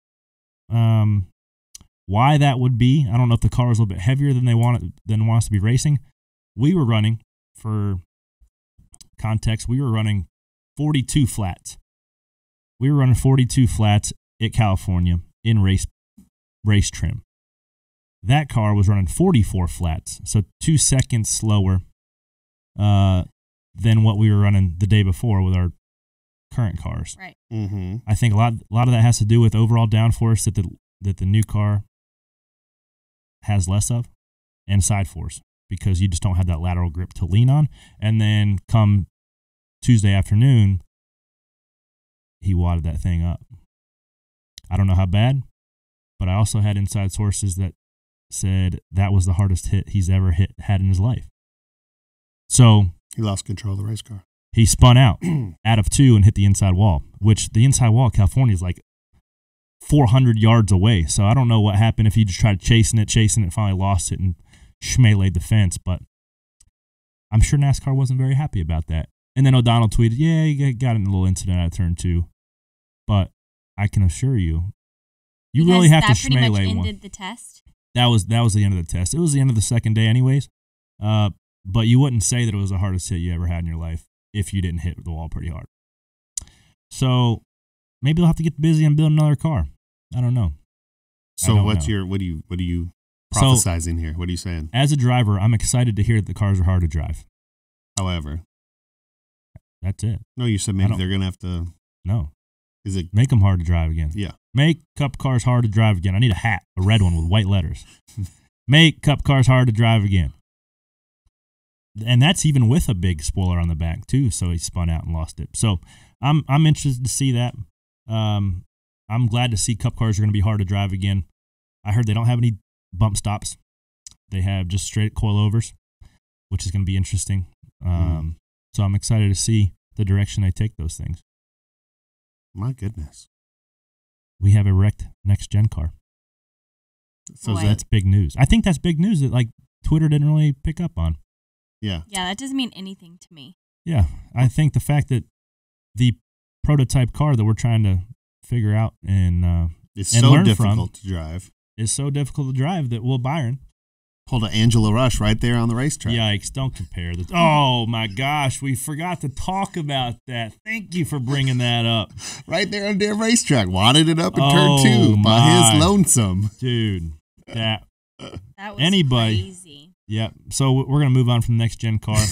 why that would be. I don't know if the car was a little bit heavier than wants to be racing. We were running, for context, 42 flats. we were running 42 flats at California in race trim. That car was running 44 flats, so 2 seconds slower than what we were running the day before with our current cars. Right. Mm-hmm. I think a lot of that has to do with overall downforce that the new car has less of, and side force, because you just don't have that lateral grip to lean on. And then come Tuesday afternoon, he wadded that thing up. I don't know how bad, but I also had inside sources that said that was the hardest hit he's ever had in his life. So he lost control of the race car. He spun out of 2 and hit the inside wall, which the inside wall of California is like 400 yards away. So I don't know what happened if he just tried chasing it, finally lost it and schmeleed the fence. But I'm sure NASCAR wasn't very happy about that. And then O'Donnell tweeted, yeah, he got in a little incident at turn 2. But I can assure you, you because really have to that pretty much schmele ended one. the test. That was the end of the test. It was the end of the second day anyways. But you wouldn't say that it was the hardest hit you ever had in your life if you didn't hit the wall pretty hard. So maybe they'll have to get busy and build another car. I don't know. So what are you prophesizing here? What are you saying? As a driver, I'm excited to hear that the cars are hard to drive. However, that's it. No, you said maybe they're going to have to. No. Is it make them hard to drive again? Yeah. Make Cup cars hard to drive again. I need a hat, a red one with white letters. Make Cup cars hard to drive again. And that's even with a big spoiler on the back too. So he spun out and lost it. So I'm interested to see that. I'm glad to see Cup cars are going to be hard to drive again. I heard they don't have any bump stops. They have just straight coilovers, which is going to be interesting. So I'm excited to see the direction they take those things. My goodness. We have a wrecked next-gen car. So that's big news. I think that's big news that like Twitter didn't really pick up on. Yeah. Yeah, that doesn't mean anything to me. Yeah, I think the fact that the prototype car that we're trying to figure out and it's so difficult to drive. Is so difficult to drive that Will Byron pulled an Angela Rush right there on the racetrack. Yikes, don't compare this. Oh, my gosh, we forgot to talk about that. Thank you for bringing that up. Right there on their racetrack. Wadded it up in turn 2 by his lonesome. Dude, that was crazy. Yeah, so we're going to move on from the next-gen car,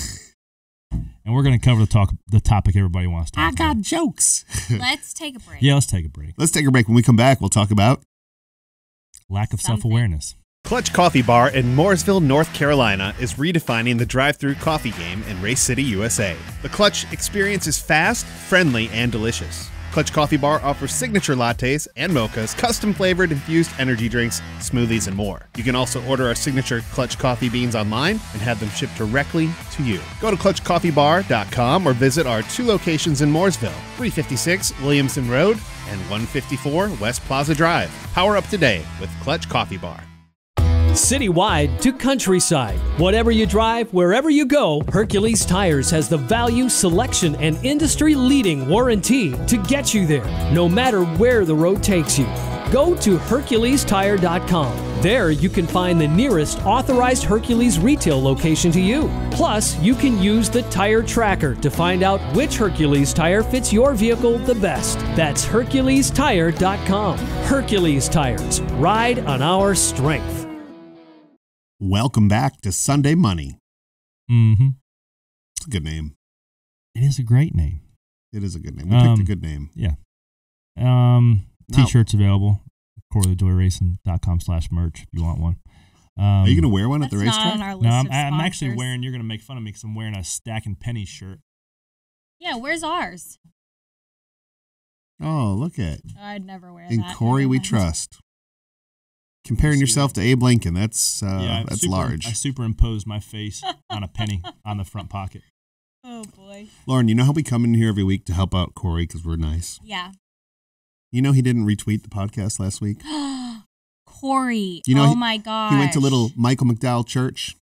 and we're going to cover the topic everybody wants to talk about. I got jokes. Let's take a break. Yeah, let's take a break. Let's take a break. When we come back, we'll talk about lack of self-awareness. Clutch Coffee Bar in Mooresville, North Carolina is redefining the drive-thru coffee game in Race City, USA. The Clutch experience is fast, friendly, and delicious. Clutch Coffee Bar offers signature lattes and mochas, custom-flavored infused energy drinks, smoothies, and more. You can also order our signature Clutch coffee beans online and have them shipped directly to you. Go to clutchcoffeebar.com or visit our 2 locations in Mooresville, 356 Williamson Road and 154 West Plaza Drive. Power up today with Clutch Coffee Bar. Citywide to countryside. Whatever you drive, wherever you go, Hercules Tires has the value, selection, and industry-leading warranty to get you there, no matter where the road takes you. Go to HerculesTire.com. There you can find the nearest authorized Hercules retail location to you. Plus, you can use the Tire Tracker to find out which Hercules tire fits your vehicle the best. That's HerculesTire.com. Hercules Tires. Ride on our strength. Welcome back to Sunday Money. Mm-hmm. It's a good name. It is a great name. It is a good name. We picked a good name. Yeah. T-shirts available. CoreyTheJoyRacing.com/merch if you want one. Are you going to wear one at the racetrack? Not on our list No, of I'm actually sponsors. wearing, you're going to make fun of me because I'm wearing a Stacking Pennies shirt. Yeah, where's ours? Oh, look at. I'd never wear In that. Corey Never we mind. trust. Comparing yourself to Abe Lincoln, that's That's large. I superimposed my face on a penny on the front pocket. Oh, boy. Lauren, you know how we come in here every week to help out Corey because we're nice? Yeah. You know he didn't retweet the podcast last week? Corey. You know, oh, my gosh. He went to little Michael McDowell Church.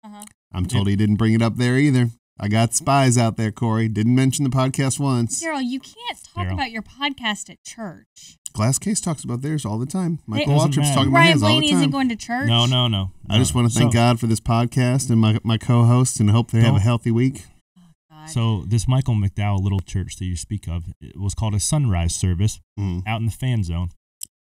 Uh-huh. I'm told he didn't bring it up there either. I got spies out there, Corey. Didn't mention the podcast once. Daryl, you can't talk Daryl. about your podcast at church. Glass Case talks about theirs all the time. Michael doesn't Waltrip's matter. talking about Ryan his all the Blaney isn't time. going to church. No. I just want to thank God for this podcast and my co-hosts and hope they have a healthy week. God, God. So this Michael McDowell little church that you speak of, it was called a sunrise service out in the fan zone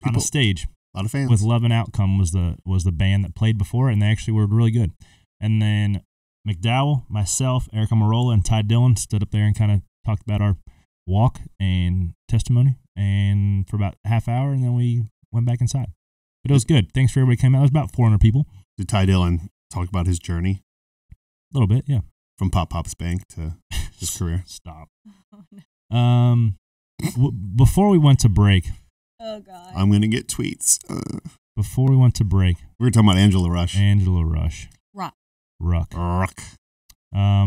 on a stage. A lot of fans. With Love and Outcome was the band that played before, and they actually were really good. And then McDowell, myself, Erica Marola, and Ty Dillon stood up there and kind of talked about our walk and testimony, and for about a half hour, and then we went back inside. But it was good. Thanks for everybody coming out. It was about 400 people. Did Ty Dillon talk about his journey? A little bit, yeah. From Pop Pop's Bank to his career? Stop. Before we went to break. Oh, God. I'm going to get tweets. Before we went to break. We were talking about Angela Rush. Ruck.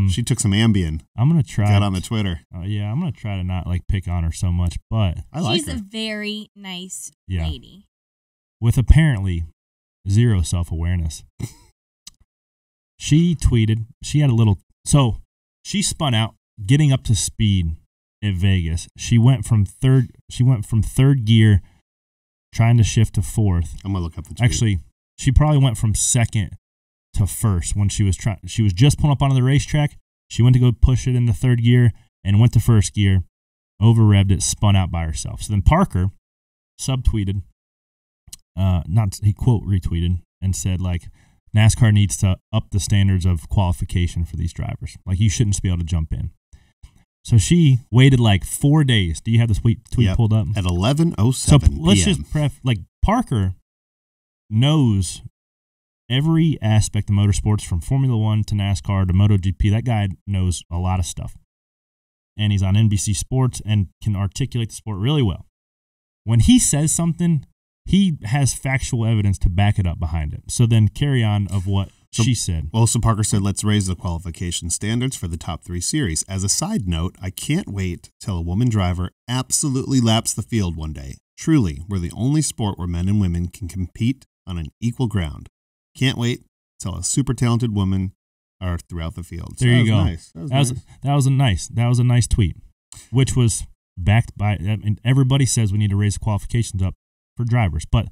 She took some Ambien. I'm going to try. Got on the Twitter. Yeah, I'm going to try to not pick on her so much, but. I like her. She's a very nice lady. With apparently zero self-awareness. She tweeted, she had a little, so she spun out getting up to speed at Vegas. She went from third gear trying to shift to fourth. I'm going to look up the tweet. Actually, she probably went from second to first when she was just pulling up onto the racetrack. She went to go push it into third gear and went to first gear, over-revved it, spun out by herself. So then Parker subtweeted, he quote retweeted and said NASCAR needs to up the standards of qualification for these drivers. You shouldn't just be able to jump in. So she waited 4 days. Do you have this tweet pulled up? At 11:07 So let's PM. just Parker knows every aspect of motorsports from Formula One to NASCAR to MotoGP. That guy knows a lot of stuff. And he's on NBC Sports and can articulate the sport really well. When he says something, he has factual evidence to back it up behind it. So then carry on of what she said. Well, so Parker said, let's raise the qualification standards for the top 3 series. As a side note, I can't wait till a woman driver absolutely laps the field one day. Truly, we're the only sport where men and women can compete on an equal ground. Can't wait till a super talented woman are throughout the field. So there you go. Nice. That was a nice tweet, which was backed by, everybody says we need to raise the qualifications up for drivers, but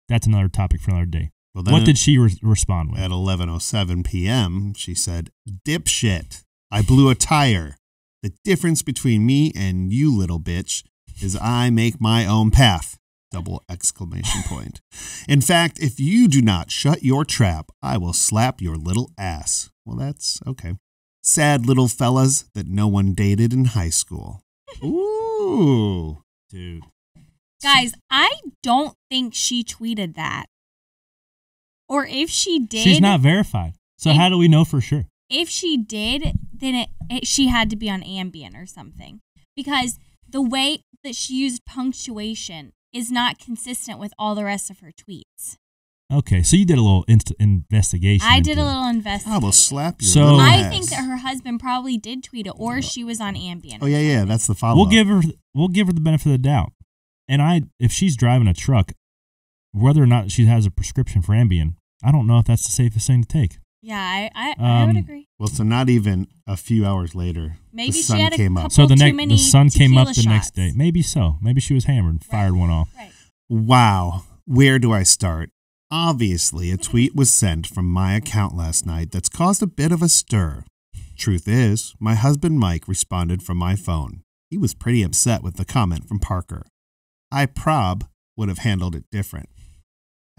that's another topic for another day. Well, what did she respond with? At 11:07 p.m., she said, "Dipshit, I blew a tire. The difference between me and you, little bitch, is I make my own path." ! In fact, if you do not shut your trap, I will slap your little ass. Well, that's okay. Sad little fellas that no one dated in high school. Ooh. Dude. Guys, I don't think she tweeted that. Or if she did... She's not verified. So how do we know for sure? If she did, then she had to be on Ambien or something. Because the way that she used punctuation is not consistent with all the rest of her tweets. Okay, so you did a little investigation. I did a little investigation. I will slap your little I ass. think that her husband probably did tweet it, or she was on Ambien. Oh, yeah, that's the follow-up. We'll give her the benefit of the doubt. And if she's driving a truck, whether or not she has a prescription for Ambien, I don't know if that's the safest thing to take. Yeah, I would agree. Well, so not even a few hours later, maybe the sun she had came up. So the sun came up the shots. next day. Maybe so. Maybe she was hammered and fired one off. Right. Wow. Where do I start? Obviously, a tweet was sent from my account last night that's caused a bit of a stir. Truth is, my husband Mike responded from my phone. He was pretty upset with the comment from Parker. I would have handled it different.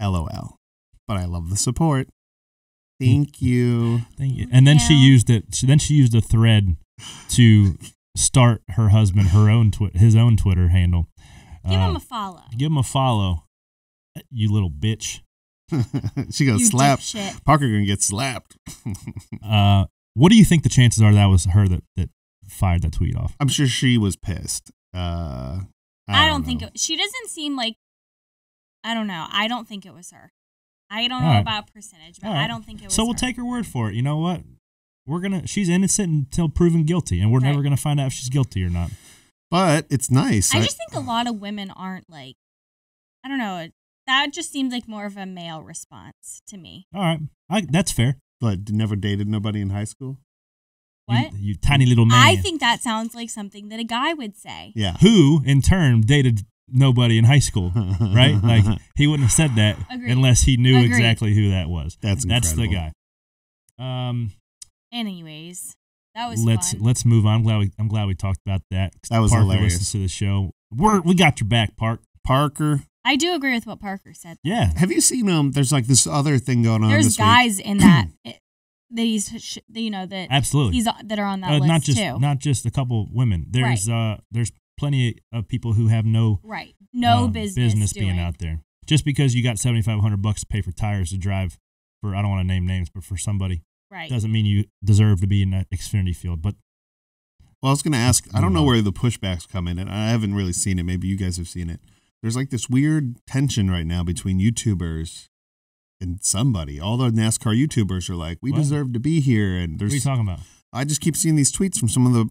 LOL. But I love the support. Thank you. Thank you. And then she used it. Then she used a thread to start her husband his own Twitter handle. Give him a follow. Give him a follow, you little bitch. She goes slap. Parker gonna get slapped. What do you think the chances are that was her that fired that tweet off? I'm sure she was pissed. I don't think she doesn't seem like. I don't know. I don't think it was her. I don't know about percentage, but I don't think it was. So we'll take her word for it. You know what? She's innocent until proven guilty, and we're never gonna find out if she's guilty or not. But it's nice. I just think a lot of women aren't I don't know. That just seems like more of a male response to me. All right, that's fair. But never dated nobody in high school? What? You tiny little man. I think that sounds like something that a guy would say. Yeah. Who, in turn, dated nobody in high school, right? He wouldn't have said that unless he knew exactly who that was. That's incredible. the guy. Anyways. That was fun. Let's move on. I'm glad we talked about that. That was Parker hilarious. listens to the show. We got your back, Parker. I do agree with what Parker said. Yeah. Have you seen there's like this other thing going on There's this guys in that that Absolutely. that are on that list not just too. not just a couple women. There's plenty of people who have no business being out there. Just because you got $7,500 to pay for tires to drive for, I don't want to name names, but for somebody, doesn't mean you deserve to be in that Xfinity field. But Well, I was going to ask, I don't know where the pushbacks come in, and I haven't really seen it. Maybe you guys have seen it. There's like this weird tension right now between YouTubers and somebody. All the NASCAR YouTubers are like, we deserve to be here. And there's, what are you talking about? I just keep seeing these tweets from some of the,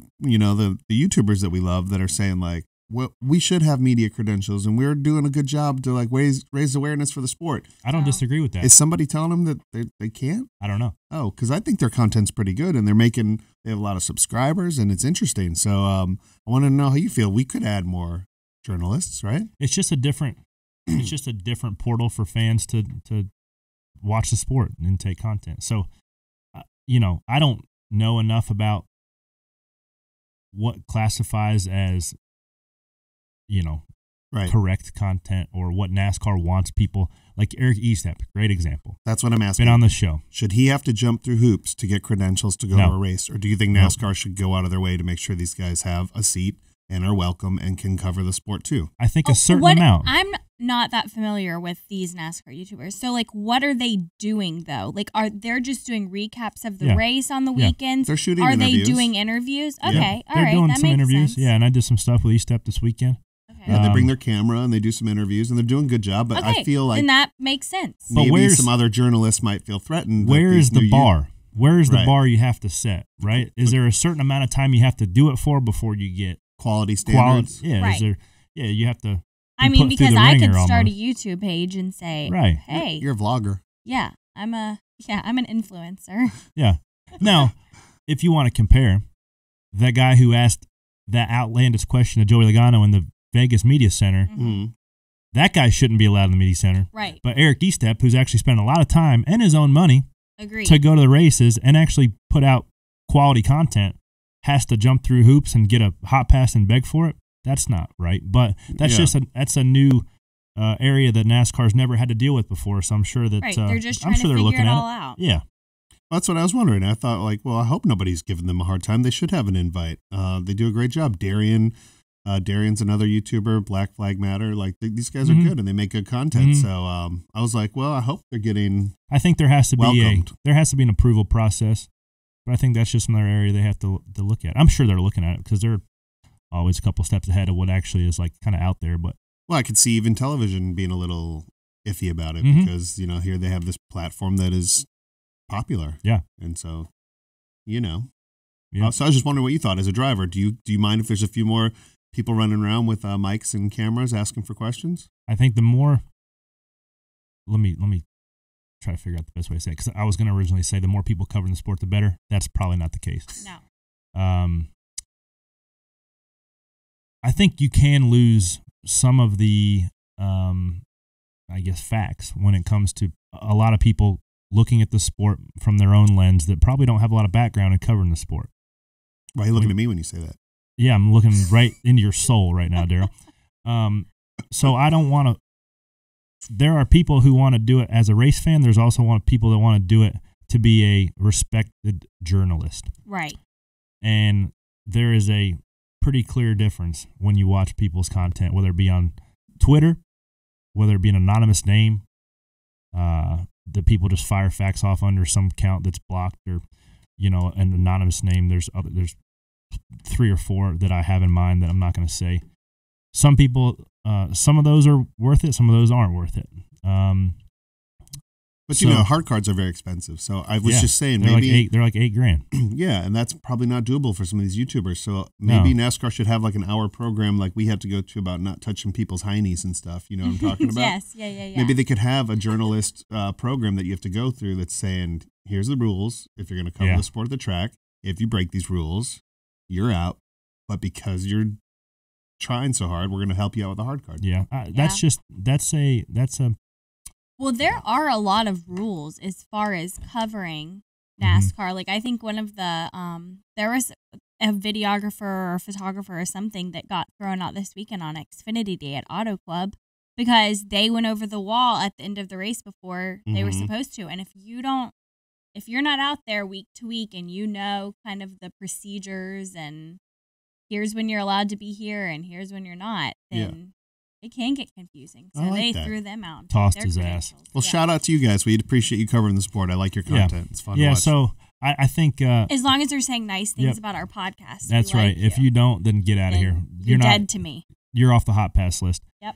the YouTubers that we love that are saying like, well, we should have media credentials and we're doing a good job to like raise awareness for the sport. I don't disagree with that. Is somebody telling them that they can't? I don't know. Oh, because I think their content's pretty good and they have a lot of subscribers and it's interesting. So I want to know how you feel. We could add more journalists, right? It's just a different portal for fans to watch the sport and take content. So, I don't know enough about what classifies as, correct content or what NASCAR wants people. Like Eric Estep, great example. That's what I'm asking. Been on the show. Should he have to jump through hoops to get credentials to go to a race? Or do you think NASCAR should go out of their way to make sure these guys have a seat and are welcome and can cover the sport too? I think a certain amount. I'm not that familiar with these NASCAR YouTubers. So, like, what are they doing, though? Like, are they just doing recaps of the race on the weekends? They're shooting interviews. interviews. Are they doing interviews? Yeah. Okay, all They're right, doing that some makes interviews. sense. Yeah, and I did some stuff with Estep this weekend. Okay. Yeah, they bring their camera and they do some interviews and they're doing a good job. But I feel like then that makes sense. But maybe some other journalists might feel threatened. Where is the bar? Where is the Right. bar you have to set, right? Is there a certain amount of time you have to do it for before you get quality standards? Yeah, Right. is there? Yeah, you have to. I be mean, put through because the I could ringer start a almost. YouTube page and say, Right. hey, You're a vlogger. yeah, I'm an influencer. Yeah. Now, if you want to compare, that guy who asked that outlandish question to Joey Logano in the Vegas Media Center, Mm. that guy shouldn't be allowed in the Media Center. Right. But Eric Estep, who's actually spent a lot of time and his own money Agreed. to go to the races and actually put out quality content, has to jump through hoops and get a hot pass and beg for it. That's not right. But that's that's a new area that NASCAR's never had to deal with before. So I'm sure that Right. They're just trying I'm sure to they're figure looking it at all it. out. Yeah. That's what I was wondering. I thought, like, well, I hope nobody's giving them a hard time. They should have an invite. They do a great job. Darion's another YouTuber, Black Flag Matter. Like, these guys are good and they make good content. So I was like, well, I hope they're getting I think there has to welcomed. be an approval process, but I think that's just another area they have to look at. I'm sure they're looking at it because they're always a couple steps ahead of what actually is like kind of out there. But Well, I could see even television being a little iffy about it because, here they have this platform that is popular. Yeah. And so, Yeah. So I was just wondering what you thought as a driver. Do you mind if there's a few more people running around with mics and cameras asking for questions? I think the more, let me try to figure out the best way to say it, because I was going to originally say the more people covering the sport, the better. That's probably not the case. No. I think you can lose some of the, facts when it comes to a lot of people looking at the sport from their own lens that probably don't have a lot of background in covering the sport. Why are you looking at me when you say that? Yeah, I'm looking right into your soul right now, Daryl. So I don't want to. There are people who want to do it as a race fan. There's also people that want to do it to be a respected journalist. Right. And there is a pretty clear difference when you watch people's content, whether it be on Twitter, whether it be an anonymous name, that people just fire facts off under some account that's blocked, or an anonymous name. There's 3 or 4 that I have in mind that I'm not going to say. Some people, some of those are worth it. Some of those aren't worth it. But So- hard cards are very expensive. So I was just saying, they're maybe they're like $8,000. yeah, and that's probably not doable for some of these YouTubers. So maybe NASCAR should have like an hour program like we had to go to about not touching people's heinies and stuff. You know what I'm talking about? Yes. Yeah. Maybe they could have a journalist program that you have to go through that's saying, here's the rules. If you're going to cover the sport of the track, if you break these rules, you're out. But because you're trying so hard, we're going to help you out with a hard card. Yeah, that's a Well, there are a lot of rules as far as covering NASCAR. Like I think one of the there was a videographer or photographer or something that got thrown out this weekend on Xfinity Day at Auto Club because they went over the wall at the end of the race before they were supposed to. And if you're not out there week to week and you know kind of the procedures and here's when you're allowed to be here and here's when you're not, then it can get confusing. So they threw them out. Tossed his ass. Well, shout out to you guys. We'd appreciate you covering the sport. I like your content. It's fun to watch. So I think... as long as they're saying nice things about our podcast. That's right. If you don't, then get out of here. You're dead to me. You're off the hot pass list. Yep.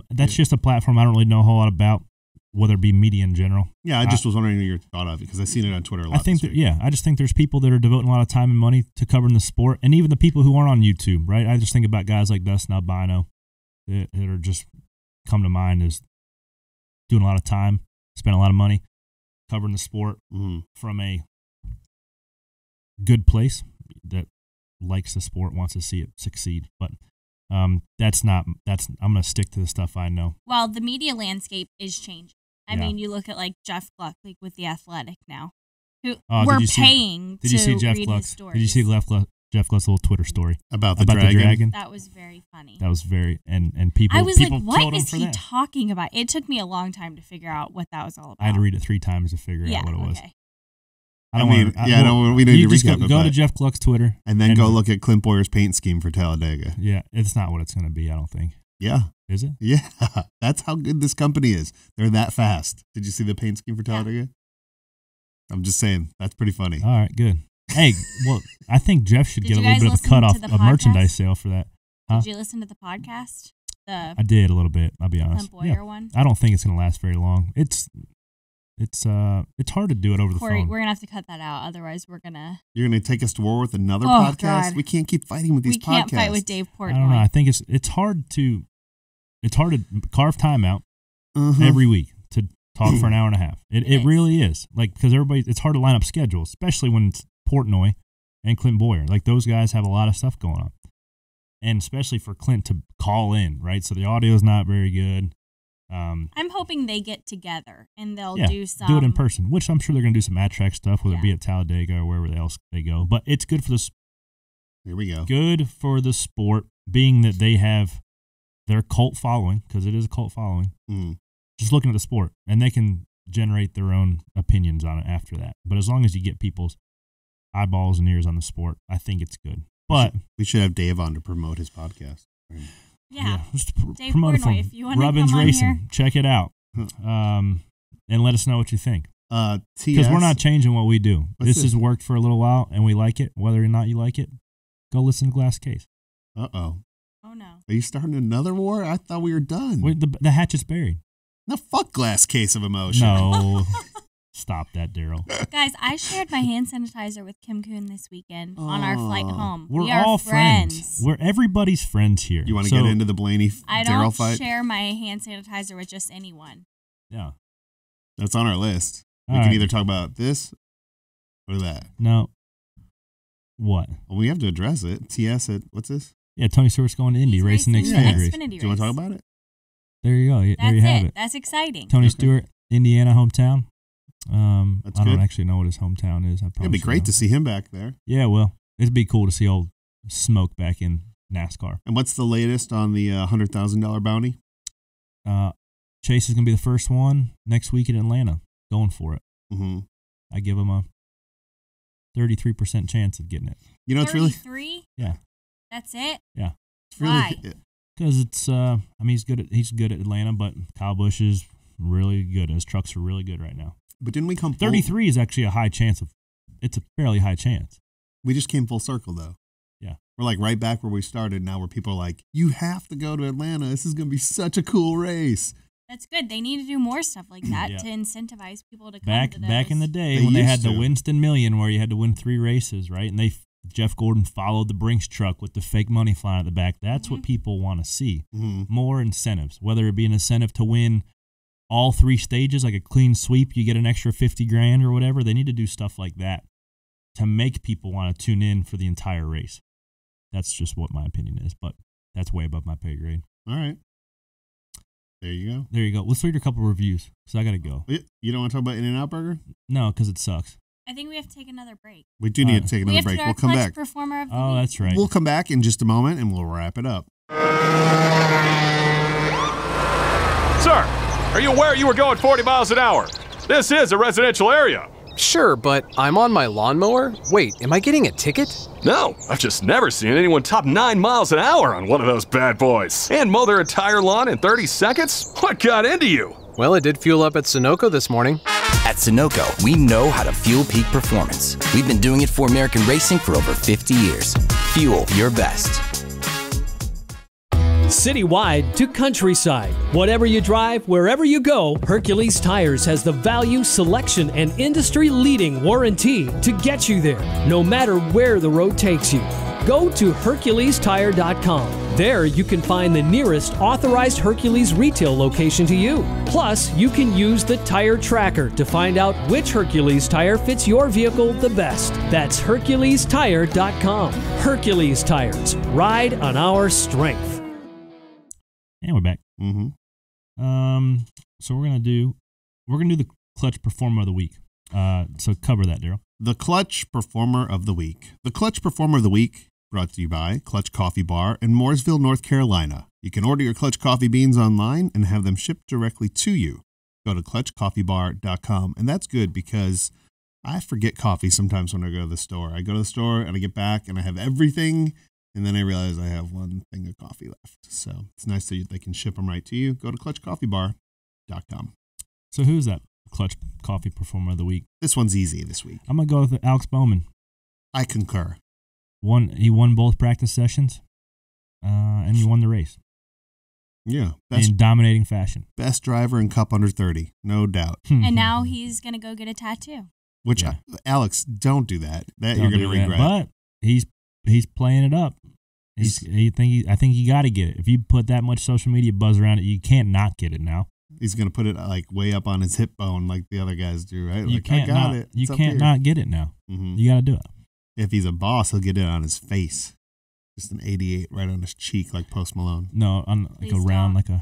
That's just a platform I don't really know a whole lot about, whether it be media in general. Yeah, I just was wondering your thought of it because I've seen it on Twitter a lot. I just think there's people that are devoting a lot of time and money to covering the sport, and even the people who aren't on YouTube, right? I just think about guys like Dustin Albino that are just come to mind as doing a lot of time, spending a lot of money covering the sport from a good place that likes the sport, wants to see it succeed. But I'm going to stick to the stuff I know. Well, the media landscape is changing. I mean, you look at like Jeff Gluck, like with The Athletic now, who we're paying to read his stories. Did you see Jeff Gluck's little Twitter story about the dragon? That was very funny. That was very and people. I was people like, "What is he talking about?" It took me a long time to figure out what that was all about. I had to read it 3 times to figure out what it was. We need to recap it. Go to Jeff Gluck's Twitter and then go look at Clint Boyer's paint scheme for Talladega. Yeah, it's not what it's going to be. I don't think. Yeah. Is it? Yeah. That's how good this company is. They're that fast. Did you see the paint scheme for Talladega? Yeah. I'm just saying. That's pretty funny. All right, good. Hey, well, I think Jeff should get a little bit of a cut off a merchandise sale for that. Huh? Did you listen to the podcast? I did a little bit. I'll be honest. Clint Boyer one. I don't think it's going to last very long. It's hard to do it over the phone. We're gonna have to cut that out. Otherwise, you're gonna take us to war with another podcast. God. We can't keep fighting with these podcasts. We can't fight with Dave Portnoy. I don't know. I think it's hard to carve time out every week to talk for an hour and a half. It really is, like, because it's hard to line up schedules, especially when it's Portnoy and Clint Boyer. Like, those guys have a lot of stuff going on, and especially for Clint to call in, right? So the audio is not very good. I'm hoping they get together and they'll do it in person, which I'm sure they're going to do some at-track stuff, whether it be at Talladega or wherever else they go. But it's good for the Here we go. Good for the sport, being that they have their cult following, because it is a cult following. Just looking at the sport, and they can generate their own opinions on it after that. But as long as you get people's eyeballs and ears on the sport, I think it's good. But we should have Dave on to promote his podcast. Yeah. Just Dave promote Portnoy, it if you from want Rubbins to come Racing. on here. Check it out. And let us know what you think. Because we're not changing what we do. What's this has worked for a little while, and we like it. Whether or not you like it, go listen to Glass Case. Uh-oh. Oh, no. Are you starting another war? I thought we were done. The hatchet's buried. No, fuck Glass Case of Emotion. No. Stop that, Daryl. Guys, I shared my hand sanitizer with Kim Kuhn this weekend on our flight home. We're we are all friends. We're everybody's friends here. You want to get into the Blaney Daryl fight? I don't share my hand sanitizer with just anyone. Yeah. That's on our list. We can either talk about this or that. No. What? Well, we have to address it. TS at, what's this? Yeah, Tony Stewart's going to Indy, racing the Xfinity race. Do you want to talk about it? There you go. There you have it. That's exciting. Tony Stewart, Indiana hometown. That's I don't good. actually know what his hometown is. It'd be great to see him back there. Yeah, well, it'd be cool to see old Smoke back in NASCAR. And what's the latest on the $100,000 bounty? Chase is going to be the first one next week in Atlanta. Going for it. Mm-hmm. I give him a 33% chance of getting it. You know, it's really 33? Yeah. That's it? Yeah. It's really, why? Because it's he's good at Atlanta, but Kyle Busch is really good. His trucks are really good right now. But didn't we come 33 is actually a high chance it's a fairly high chance. We just came full circle though. Yeah. We're like right back where we started now, where people are like, you have to go to Atlanta. This is going to be such a cool race. That's good. They need to do more stuff like that to incentivize people to come to those. Back in the day when they had the Winston Million, where you had to win 3 races, right? And Jeff Gordon followed the Brinks truck with the fake money flying at the back. That's what people want to see. More incentives, whether it be an incentive to win all 3 stages, like a clean sweep, you get an extra $50,000 or whatever. They need to do stuff like that to make people want to tune in for the entire race. That's just what my opinion is, but that's way above my pay grade. All right. There you go. Let's read a couple reviews, because I got to go. You don't want to talk about In-N-Out Burger? No, because it sucks. I think we have to take another break. We do need to take another break. We'll come back. Performer of the Oh, week. that's right. We'll come back in just a moment and we'll wrap it up. Sir, are you aware you were going 40 miles an hour? This is a residential area. Sure, but I'm on my lawnmower? Wait, am I getting a ticket? No, I've just never seen anyone top 9 miles an hour on one of those bad boys. And mow their entire lawn in 30 seconds? What got into you? Well, it did fuel up at Sunoco this morning. At Sunoco, we know how to fuel peak performance. We've been doing it for American racing for over 50 years. Fuel your best. Citywide to countryside. Whatever you drive, wherever you go, Hercules Tires has the value, selection, and industry-leading warranty to get you there, no matter where the road takes you. Go to HerculesTire.com. There you can find the nearest authorized Hercules retail location to you. Plus, you can use the tire tracker to find out which Hercules tire fits your vehicle the best. That's HerculesTire.com. Hercules Tires. Ride on our strength. And we're back. Mm-hmm. So we're gonna do the clutch performer of the week. So cover that, Daryl. The Clutch Performer of the Week. The Clutch Performer of the Week brought to you by Clutch Coffee Bar in Mooresville, North Carolina. You can order your Clutch coffee beans online and have them shipped directly to you. Go to clutchcoffeebar.com, and that's good because I forget coffee sometimes when I go to the store. I go to the store and I get back and I have everything. And then I realize I have one thing of coffee left. So it's nice that they can ship them right to you. Go to clutchcoffeebar.com. So who's that clutch coffee performer of the week? This one's easy this week. I'm going to go with Alex Bowman. I concur. He won both practice sessions, and he won the race. Yeah. In dominating fashion. Best driver in Cup under 30, no doubt. And now he's going to go get a tattoo. Which, Yeah. Alex, don't do that. That Don't you're going to do that. regret. But he's playing it up. I think you got to get it. If you put that much social media buzz around it, you can't not get it now. He's going to put it like way up on his hip bone like the other guys do, right? You Like, can't I got not. it. You It's up can't here. not get it now. Mhm. You got to do it. If he's a boss, he'll get it on his face. Just an 88 right on his cheek like Post Malone. No, on like Please around don't.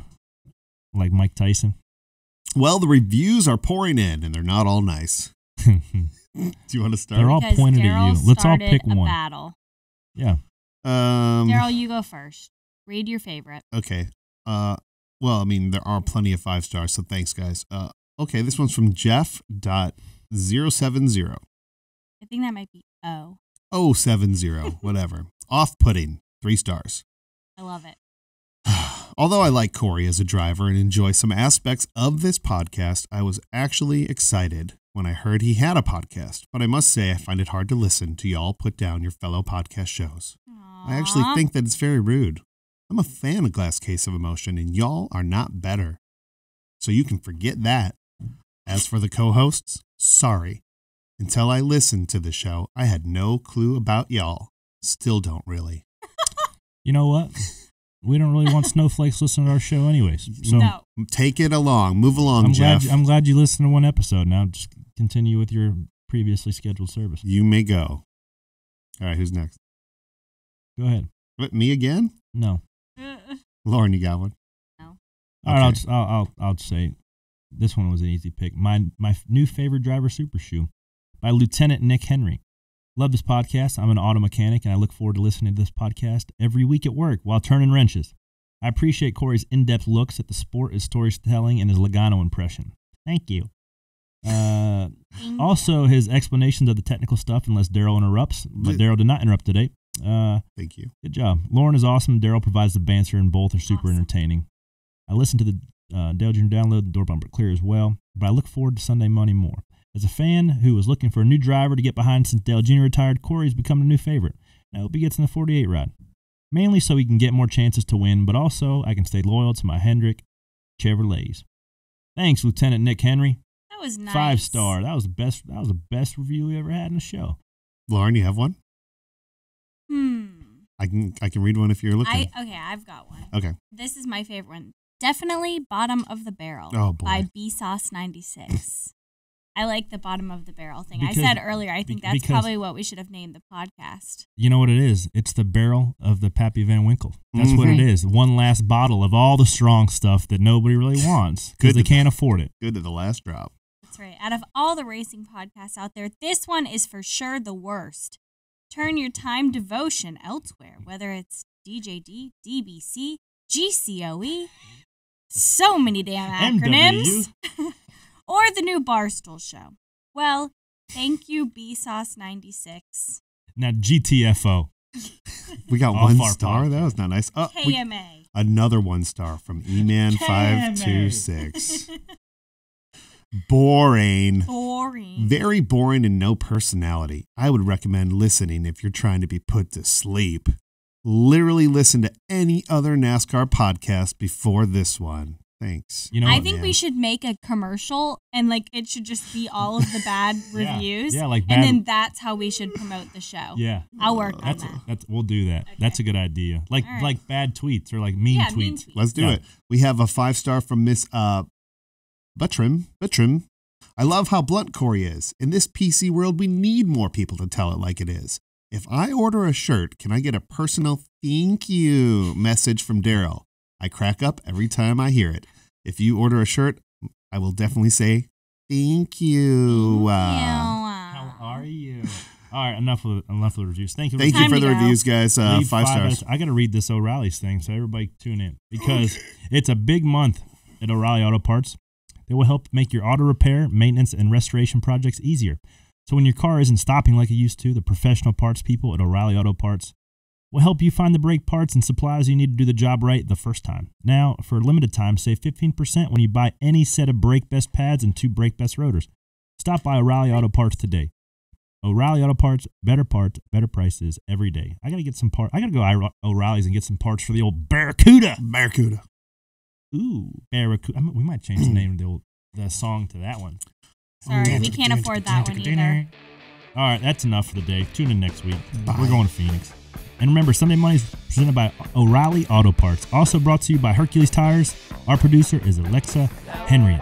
like Mike Tyson. Well, the reviews are pouring in, and they're not all nice. Do you want to start? They're all Because pointed Daryl at you. Let's all started pick a one. battle. Yeah. Daryl, you go first. Read your favorite. Okay. Well, I mean, there are plenty of 5 stars, so thanks, guys. Okay, this one's from Jeff.070. I think that might be O. 070, whatever. Off-putting, 3 stars. I love it. Although I like Corey as a driver and enjoy some aspects of this podcast, I was actually excited when I heard he had a podcast. But I must say, I find it hard to listen to y'all put down your fellow podcast shows. I actually Aw. think that it's very rude. I'm a fan of Glass Case of Emotion, and y'all are not better. So you can forget that. As for the co-hosts, sorry. Until I listened to the show, I had no clue about y'all. Still don't really. You know what? We don't really want snowflakes listening to our show anyways. So No. Take it along. Move along, I'm Jeff. glad I'm glad you listened to one episode. Now just continue with your previously scheduled service. You may go. All right, who's next? Go ahead. What, me again? No. Lauren, you got one? All right, Okay. I'll say this one was an easy pick. My new favorite driver, Super Shoe, by Lieutenant Nick Henry. Love this podcast. I'm an auto mechanic, and I look forward to listening to this podcast every week at work while turning wrenches. I appreciate Corey's in-depth looks at the sport, his storytelling, and his Logano impression. Thank you. Also, his explanations of the technical stuff, unless Daryl interrupts. But Daryl did not interrupt today. Thank you. Good job. Lauren is awesome. Daryl provides the banter, and both are super Awesome. entertaining. I listened to the Dale Jr. download, the door bumper clear as well, but I look forward to Sunday Money more. As a fan who was looking for a new driver to get behind since Dale Jr. retired, Corey's become a new favorite. I hope he gets in the 48 ride. Mainly so he can get more chances to win, but also I can stay loyal to my Hendrick Chevrolets. Thanks, Lieutenant Nick Henry. That was nice. 5 star. That was the best review we ever had in the show. Lauren, you have one? Hmm. I can read one if you're looking. Okay, I've got one. Okay. This is my favorite one. Definitely Bottom of the Barrel Oh, boy. by BSauce96. I like the bottom of the barrel thing. Because- I said earlier, I think that's because- probably what we should have named the podcast. You know what it is? It's the barrel of the Pappy Van Winkle. That's what it Mhm. is. One last bottle of all the strong stuff that nobody really wants because Good they to- can't afford it. Good to the last drop. That's right. Out of all the racing podcasts out there, this one is for sure the worst. Turn your time devotion elsewhere, whether it's DJD, DBC, GCOE, so many damn acronyms, or the new Barstool show. Well, thank you, BSauce96. Now, GTFO. We got All 1 far star. podcast. That was not nice. KMA. Another 1 star from eman526. Boring. Very boring and no personality. I would recommend listening if you're trying to be put to sleep. Literally listen to any other NASCAR podcast before this one. Thanks. You know, I think we should make a commercial and like it should just be all of the bad reviews. Yeah, like bad, and then that's how we should promote the show. Yeah. I'll work on that. We'll do that. Okay. That's a good idea. Like right. like bad tweets or like mean tweets. Let's do it. We have a 5-star from Miss Buttrim. I love how blunt Corey is. In this PC world, we need more people to tell it like it is. If I order a shirt, can I get a personal thank you message from Daryl? I crack up every time I hear it. If you order a shirt, I will definitely say thank you. How are you? All right, enough of the reviews. Thank you. Thank you for the reviews, guys. 5 stars. I got to read this O'Reilly's thing, so everybody tune in because it's a big month at O'Reilly Auto Parts. They will help make your auto repair, maintenance, and restoration projects easier. So when your car isn't stopping like it used to, the professional parts people at O'Reilly Auto Parts will help you find the brake parts and supplies you need to do the job right the first time. Now, for a limited time, save 15% when you buy any set of Brake Best pads and 2 Brake Best rotors. Stop by O'Reilly Auto Parts today. O'Reilly Auto Parts, better prices every day. I got to get some parts. I got to go O'Reilly's and get some parts for the old Barracuda. Ooh, Barracuda. We might change the name of the song to that one. Sorry, we can't afford that one either. All right, that's enough for the day. Tune in next week. Bye. We're going to Phoenix. And remember, Sunday Money is presented by O'Reilly Auto Parts. Also brought to you by Hercules Tires. Our producer is Alexa Henry.